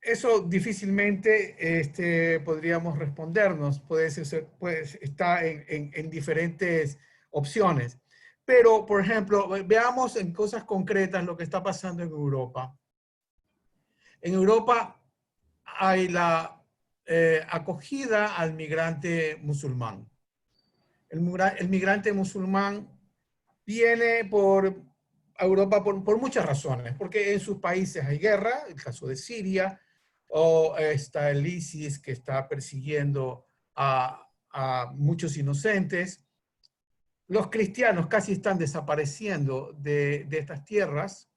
Eso difícilmente podríamos respondernos, está en diferentes opciones. Pero, por ejemplo, veamos en cosas concretas lo que está pasando en Europa. En Europa hay la acogida al migrante musulmán. El migrante musulmán viene a Europa por muchas razones, porque en sus países hay guerra, el caso de Siria, o está el ISIS que está persiguiendo a muchos inocentes. Los cristianos casi están desapareciendo de estas tierras.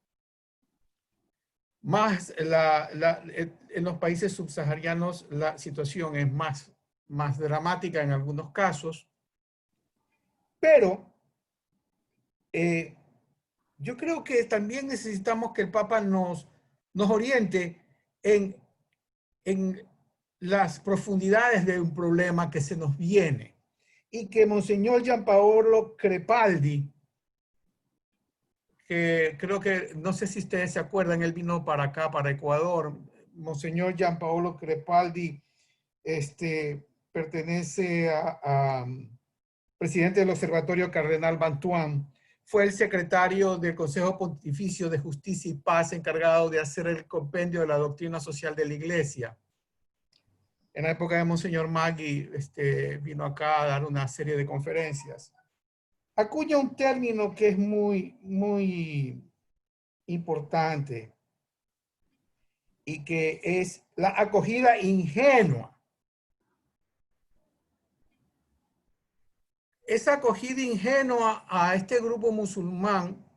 Más en los países subsaharianos la situación es más dramática en algunos casos. Pero yo creo que también necesitamos que el Papa nos oriente en las profundidades de un problema que se nos viene. Y que Monseñor Gianpaolo Crepaldi, que creo que, no sé si ustedes se acuerdan, él vino para acá, para Ecuador. Monseñor Gianpaolo Crepaldi pertenece a presidente del Observatorio Cardenal Bantuán. Fue el secretario del Consejo Pontificio de Justicia y Paz encargado de hacer el compendio de la doctrina social de la Iglesia. En la época de Monseñor Maggi vino acá a dar una serie de conferencias. Acuña un término que es muy importante y que es la acogida ingenua. Esa acogida ingenua a este grupo musulmán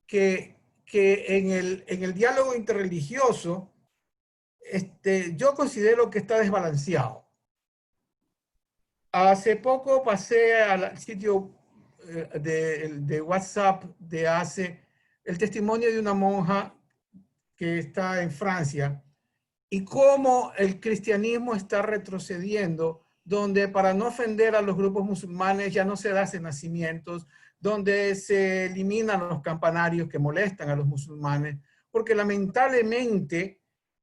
que en el diálogo interreligioso yo considero que está desbalanceado. Hace poco pasé al sitio de WhatsApp de ACE el testimonio de una monja que está en Francia y cómo el cristianismo está retrocediendo, donde para no ofender a los grupos musulmanes ya no se hacen nacimientos, donde se eliminan los campanarios que molestan a los musulmanes, porque lamentablemente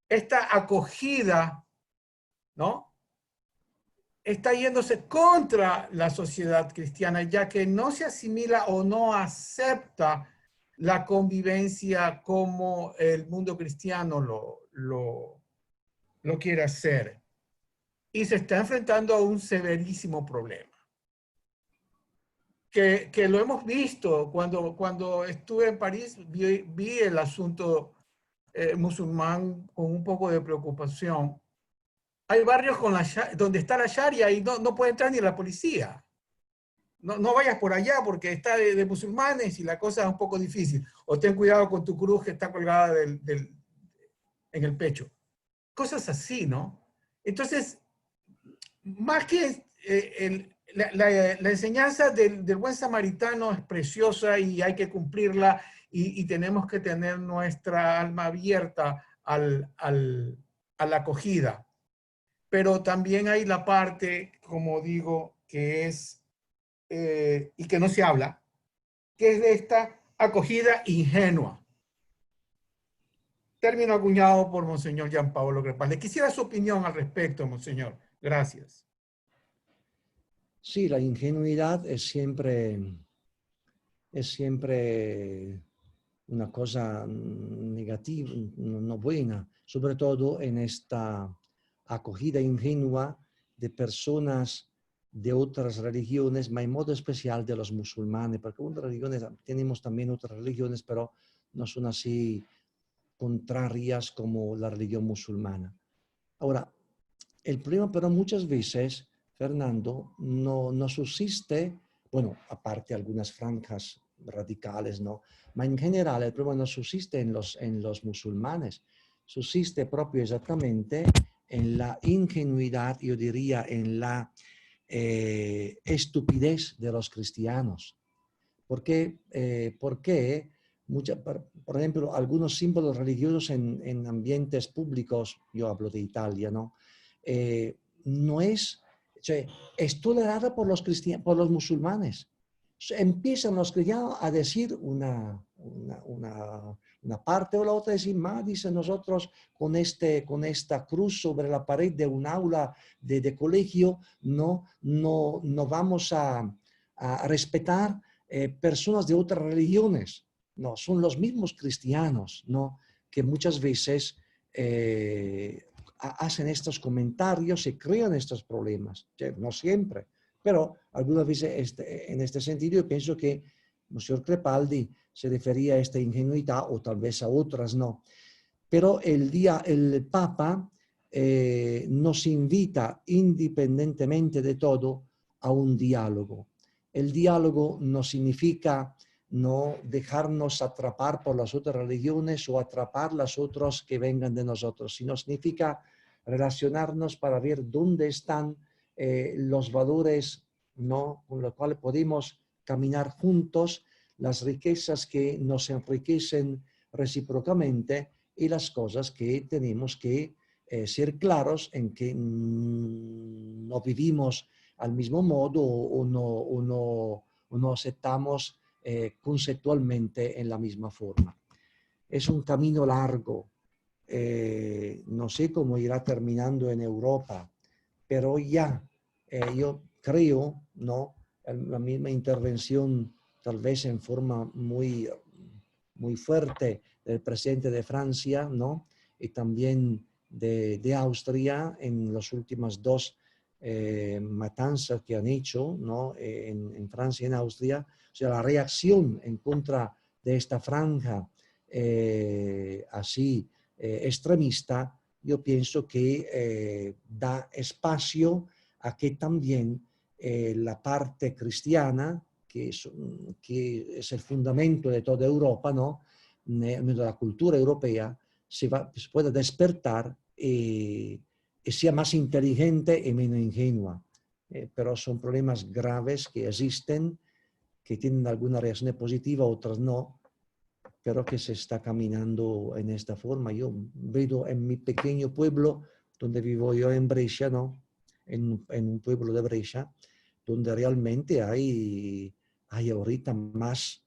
esta acogida, ¿no?, está yéndose contra la sociedad cristiana, ya que no se asimila o no acepta la convivencia como el mundo cristiano lo quiere hacer. Y se está enfrentando a un severísimo problema. Que lo hemos visto cuando estuve en París, vi el asunto musulmán con un poco de preocupación. Hay barrios donde está la Sharia y no puede entrar ni la policía. No vayas por allá porque está de musulmanes y la cosa es un poco difícil. O ten cuidado con tu cruz que está colgada en el pecho. Cosas así, ¿no? Entonces, más que la enseñanza del buen samaritano es preciosa y hay que cumplirla y tenemos que tener nuestra alma abierta a la acogida. Pero también hay la parte, como digo, que es, y que no se habla, que es de esta acogida ingenua. Término acuñado por Monseñor Gianpaolo Crepaldi. Quisiera su opinión al respecto, Monseñor. Gracias. Sí, la ingenuidad es siempre una cosa negativa, no buena, sobre todo en esta acogida ingenua de personas de otras religiones, pero en modo especial de los musulmanes, porque otras religiones, tenemos también otras religiones, pero no son así contrarias como la religión musulmana. Ahora, El problema, pero muchas veces, Fernando, no subsiste, bueno, aparte algunas franjas radicales, ¿no? Ma en general el problema no subsiste en los musulmanes, subsiste proprio esattamente en la ingenuidad, yo diría, en la estupidez de los cristianos. Porque por ejemplo, algunos símbolos religiosos en ambientes públicos, yo hablo de Italia, ¿no? No es, cioè, es tolerada por por los musulmanes. Empiezan los cristianos a decir una parte o la otra, decir, más, dicen nosotros, con esta cruz sobre la pared de un aula de colegio, no vamos a respetar personas de otras religiones. No, son los mismos cristianos, ¿no? Que muchas veces hacen estos comentarios y crean estos problemas. No siempre, pero algunas veces en este sentido yo pienso que Monsignor Crepaldi se refería a esta ingenuidad o tal vez a otras no. Pero el Papa nos invita independientemente de todo a un diálogo. El diálogo no significa no dejarnos atrapar por las otras religiones o atrapar las otras que vengan de nosotros, sino significa relacionarnos para ver dónde están los valores, ¿no?, con los cuales podemos caminar juntos, las riquezas que nos enriquecen recíprocamente y las cosas que tenemos que ser claros en que no vivimos al mismo modo o no aceptamos conceptualmente en la misma forma. Es un camino largo. No sé cómo irá terminando en Europa, pero ya yo creo, ¿no?, la misma intervención, tal vez en forma muy fuerte, del presidente de Francia, ¿no?, y también de Austria en las últimas dos matanzas que han hecho, ¿no?, en Francia y en Austria. O sea, la reacción en contra de esta franja así extremista, yo pienso que da espacio a que también la parte cristiana, que es el fundamento de toda Europa, ¿no?, de la cultura europea, se pueda despertar y sea más inteligente y menos ingenua. Pero son problemas graves que existen, que tienen alguna reacción positiva, otras no, pero que se está caminando en esta forma. Yo veo en mi pequeño pueblo, donde vivo yo en Brescia, ¿no?, en un pueblo de Brescia, donde realmente hay ahorita más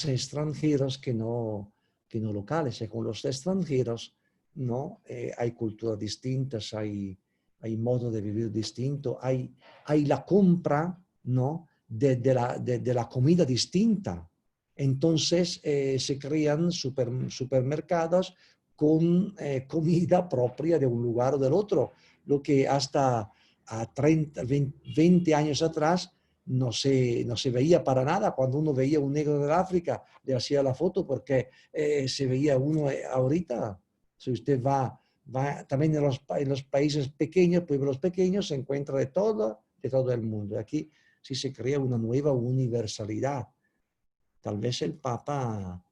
extranjeros que no locales. Y con los extranjeros, ¿no?, hay culturas distintas, hay modo de vivir distinto, hay la compra, ¿no?, de la comida distinta. Entonces se crean supermercados con comida propia de un lugar o del otro, lo que hasta a 30, 20 años atrás no se veía para nada. Cuando uno veía un negro del África, le hacía la foto porque se veía uno ahorita. Si usted va también en los países pequeños, pueblos pequeños, se encuentra de todo el mundo. Aquí sí se crea una nueva universalidad. Tal vez el Papa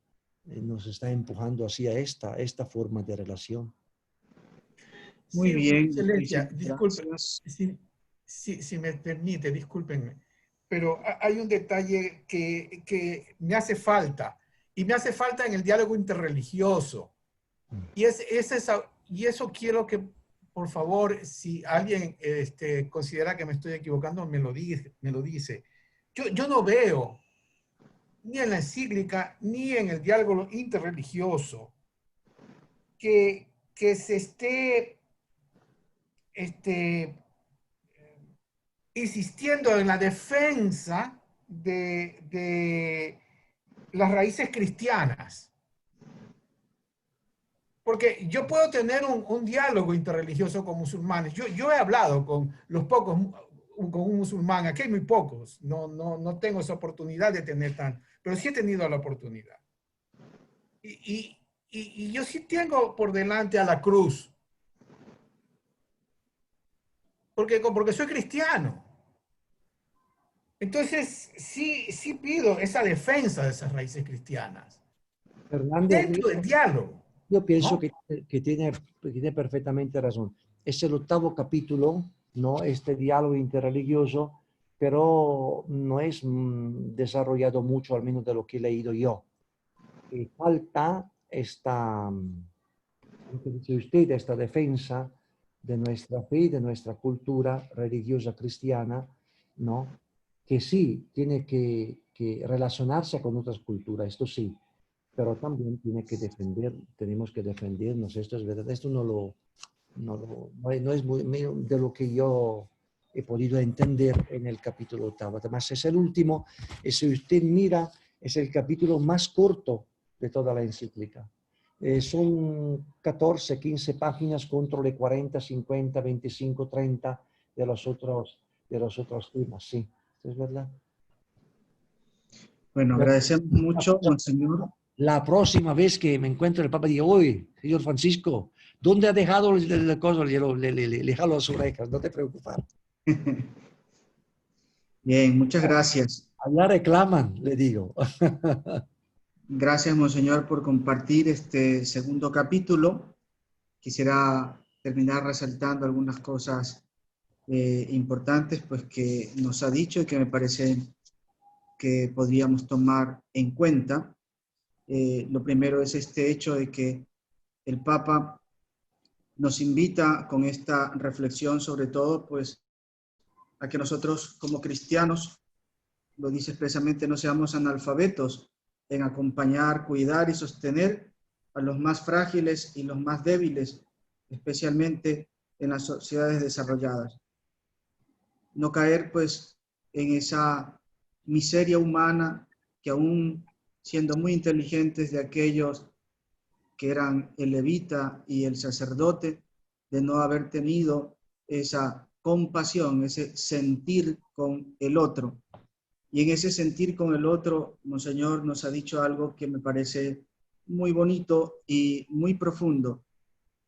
nos está empujando hacia esta forma de relación. Muy Sí, bien, Excelencia, muchísimas disculpe, gracias. si me permite, discúlpenme, pero hay un detalle que me hace falta, y me hace falta en el diálogo interreligioso. Y eso quiero que, por favor, si alguien considera que me estoy equivocando, me lo dice. Yo no veo, ni en la encíclica, ni en el diálogo interreligioso, que se esté insistiendo en la defensa de las raíces cristianas. Porque yo puedo tener un diálogo interreligioso con musulmanes. Yo he hablado con los pocos, con un musulmán. Aquí hay muy pocos. No tengo esa oportunidad de tener tan, pero sí he tenido la oportunidad. Y yo sí tengo por delante a la cruz. porque soy cristiano. Entonces, sí pido esa defensa de esas raíces cristianas Fernando, dentro del diálogo, yo pienso ¿no? que tiene perfectamente razón. Es el octavo capítulo, ¿no? Este diálogo interreligioso, pero no es desarrollado mucho, al menos de lo que he leído yo. Y falta esta, lo que dice usted, esta defensa de nuestra fe, de nuestra cultura religiosa cristiana, ¿no? Que sí tiene que relacionarse con otras culturas, esto sí, pero también tiene que defender, tenemos que defendernos, esto es verdad, esto no es muy de lo que yo he podido entender en el capítulo octavo. Además, es el último, y si usted mira, es el capítulo más corto de toda la encíclica. Son 14, 15 páginas contra de 40, 50, 25, 30 de los otros temas, sí, es verdad. Bueno, agradecemos mucho, Monseñor. La próxima vez que me encuentre el Papa, digo, oye, señor Francisco, ¿dónde ha dejado el coso? Le jalo las orejas, no te preocupes. Bien, muchas gracias. Allá reclaman, le digo. Gracias, Monseñor, por compartir este segundo capítulo. Quisiera terminar resaltando algunas cosas importantes pues, que nos ha dicho y que me parece que podríamos tomar en cuenta. Lo primero es este hecho de que el Papa nos invita con esta reflexión, sobre todo, pues, a que nosotros como cristianos, lo dice expresamente, no seamos analfabetos en acompañar, cuidar y sostener a los más frágiles y los más débiles, especialmente en las sociedades desarrolladas. No caer, pues, en esa miseria humana que aún siendo muy inteligentes de aquellos que eran el levita y el sacerdote, de no haber tenido esa compasión, ese sentir con el otro. Y en ese sentir con el otro, Monseñor nos ha dicho algo que me parece muy bonito y muy profundo,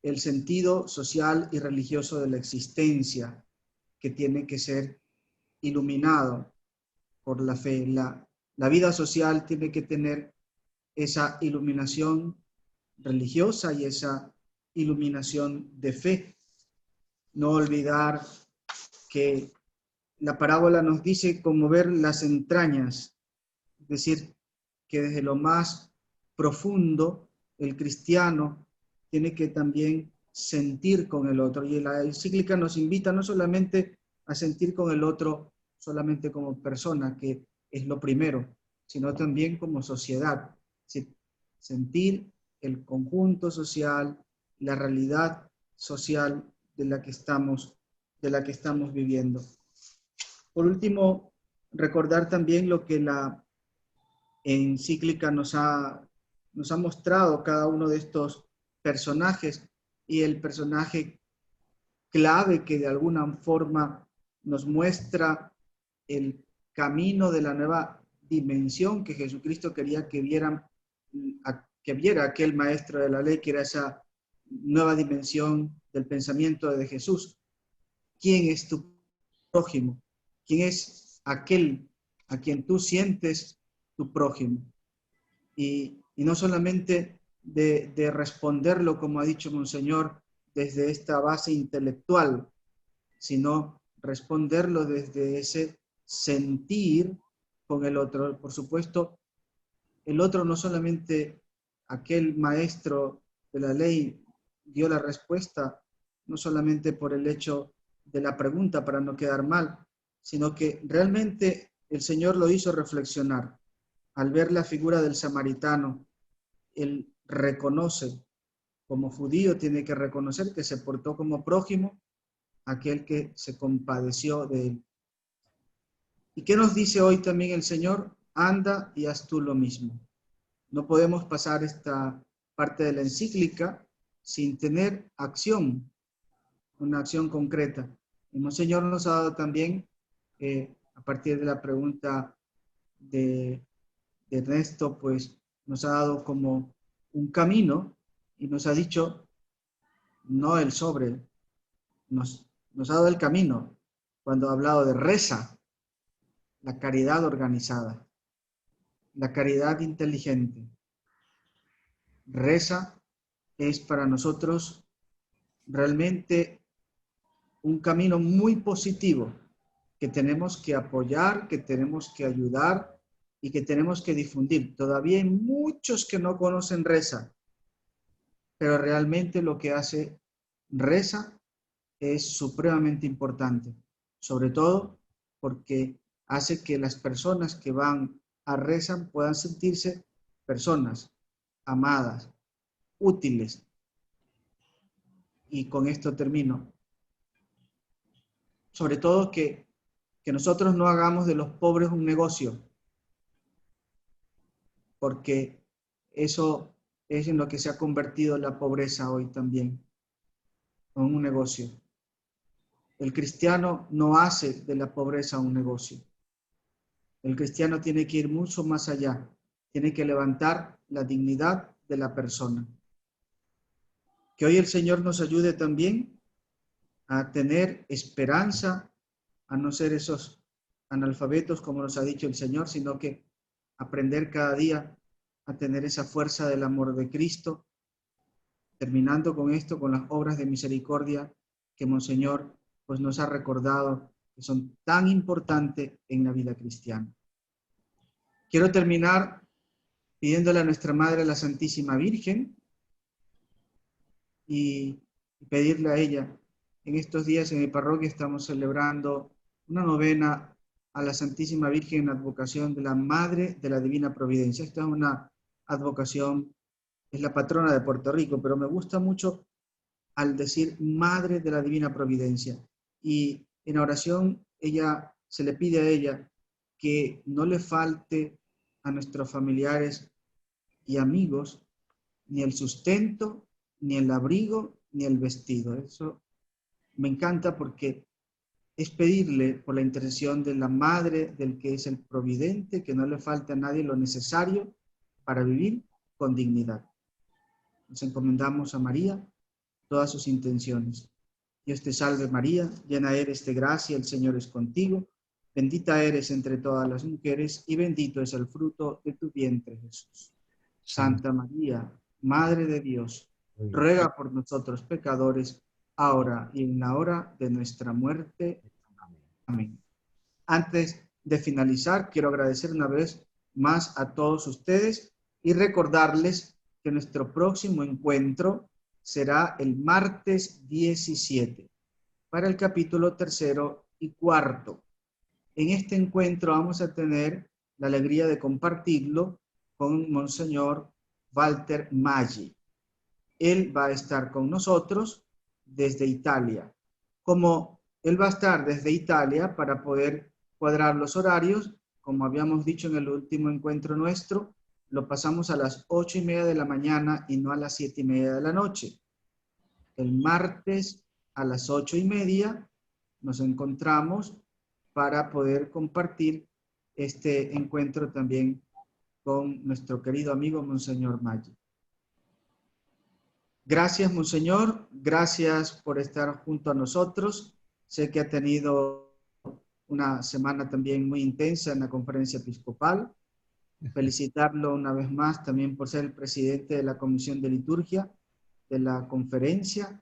el sentido social y religioso de la existencia, que tiene que ser iluminado por la fe. La vida social tiene que tener esa iluminación religiosa y esa iluminación de fe. No olvidar que la parábola nos dice conmover las entrañas, es decir, que desde lo más profundo el cristiano tiene que también sentir con el otro. Y la encíclica nos invita no solamente a sentir con el otro solamente como persona, que es lo primero, sino también como sociedad. Sentir el conjunto social, la realidad social de la que estamos viviendo. Por último, recordar también lo que la encíclica nos ha mostrado cada uno de estos personajes, y el personaje clave que de alguna forma nos muestra el camino de la nueva dimensión que Jesucristo quería que viera aquel maestro de la ley, que era esa nueva dimensión del pensamiento de Jesús. ¿Quién es tu prójimo? ¿Quién es aquel a quien tú sientes tu prójimo? Y no solamente de responderlo, como ha dicho Monseñor, desde esta base intelectual, sino responderlo desde ese sentir con el otro. Por supuesto, el otro no solamente aquel maestro de la ley dio la respuesta, no solamente por el hecho de la pregunta para no quedar mal, sino que realmente el Señor lo hizo reflexionar. Al ver la figura del samaritano, él reconoce, como judío tiene que reconocer que se portó como prójimo, aquel que se compadeció de él. ¿Y qué nos dice hoy también el Señor? Anda y haz tú lo mismo. No podemos pasar esta parte de la encíclica sin tener acción, una acción concreta. Y el Señor nos ha dado también, a partir de la pregunta de Ernesto, pues nos ha dado como un camino y nos ha dicho, no el sobre, nos nos ha dado el camino cuando ha hablado de reza, la caridad organizada, la caridad inteligente. Reza es para nosotros realmente un camino muy positivo que tenemos que apoyar, que tenemos que ayudar y que tenemos que difundir. Todavía hay muchos que no conocen reza, pero realmente lo que hace reza es supremamente importante, sobre todo porque hace que las personas que van a rezar puedan sentirse personas amadas, útiles. Y con esto termino. Sobre todo que nosotros no hagamos de los pobres un negocio, porque eso es en lo que se ha convertido la pobreza hoy también, en un negocio. El cristiano no hace de la pobreza un negocio. El cristiano tiene que ir mucho más allá, tiene que levantar la dignidad de la persona. Que hoy el Señor nos ayude también a tener esperanza, a no ser esos analfabetos como nos ha dicho el Señor, sino que aprender cada día a tener esa fuerza del amor de Cristo, terminando con esto, con las obras de misericordia que Monseñor pues, nos ha recordado que son tan importantes en la vida cristiana. Quiero terminar pidiéndole a nuestra Madre, la Santísima Virgen, y pedirle a ella. En estos días en mi parroquia estamos celebrando una novena a la Santísima Virgen en advocación de la Madre de la Divina Providencia. Esta es una advocación, es la patrona de Puerto Rico, pero me gusta mucho al decir Madre de la Divina Providencia. Y en oración se le pide a ella que no le falte a nuestros familiares y amigos ni el sustento, ni el abrigo, ni el vestido. Eso me encanta porque es pedirle por la intercesión de la Madre, del que es el Providente, que no le falte a nadie lo necesario para vivir con dignidad. Nos encomendamos a María todas sus intenciones. Dios te salve María, llena eres de gracia, el Señor es contigo. Bendita eres entre todas las mujeres y bendito es el fruto de tu vientre, Jesús. Santa María, Madre de Dios, ruega por nosotros pecadores, ahora y en la hora de nuestra muerte. Amén. Antes de finalizar, quiero agradecer una vez más a todos ustedes y recordarles que nuestro próximo encuentro será el martes 17 para el capítulo 3 y 4. En este encuentro vamos a tener la alegría de compartirlo con Monseñor Walter Maggi. Él va a estar con nosotros desde Italia. Como él va a estar desde Italia para poder cuadrar los horarios, como habíamos dicho en el último encuentro nuestro, lo pasamos a las 8:30 de la mañana y no a las 7:30 de la noche. El martes a las 8:30 nos encontramos para poder compartir este encuentro también con nuestro querido amigo Monseñor Maggi. Gracias, Monseñor. Gracias por estar junto a nosotros. Sé que ha tenido una semana también muy intensa en la conferencia episcopal. Felicitarlo una vez más también por ser el presidente de la Comisión de Liturgia de la conferencia.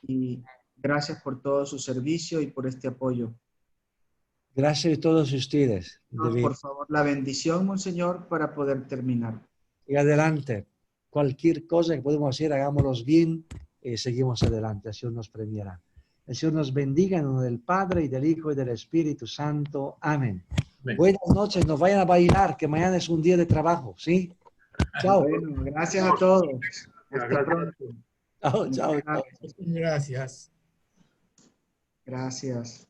Y gracias por todo su servicio y por este apoyo. Gracias a todos ustedes. Por favor, la bendición, Monseñor, para poder terminar. Y adelante. Cualquier cosa que podemos hacer, hagámoslos bien y seguimos adelante. El Señor nos premiará. El Señor nos bendiga en nombre del Padre, y del Hijo, y del Espíritu Santo. Amén. Amén. Buenas noches. Nos vayan a bailar, que mañana es un día de trabajo. ¿Sí? Chao. Bueno, gracias a todos. Hasta Gracias. pronto. Chao, chao, chao. Gracias. Gracias.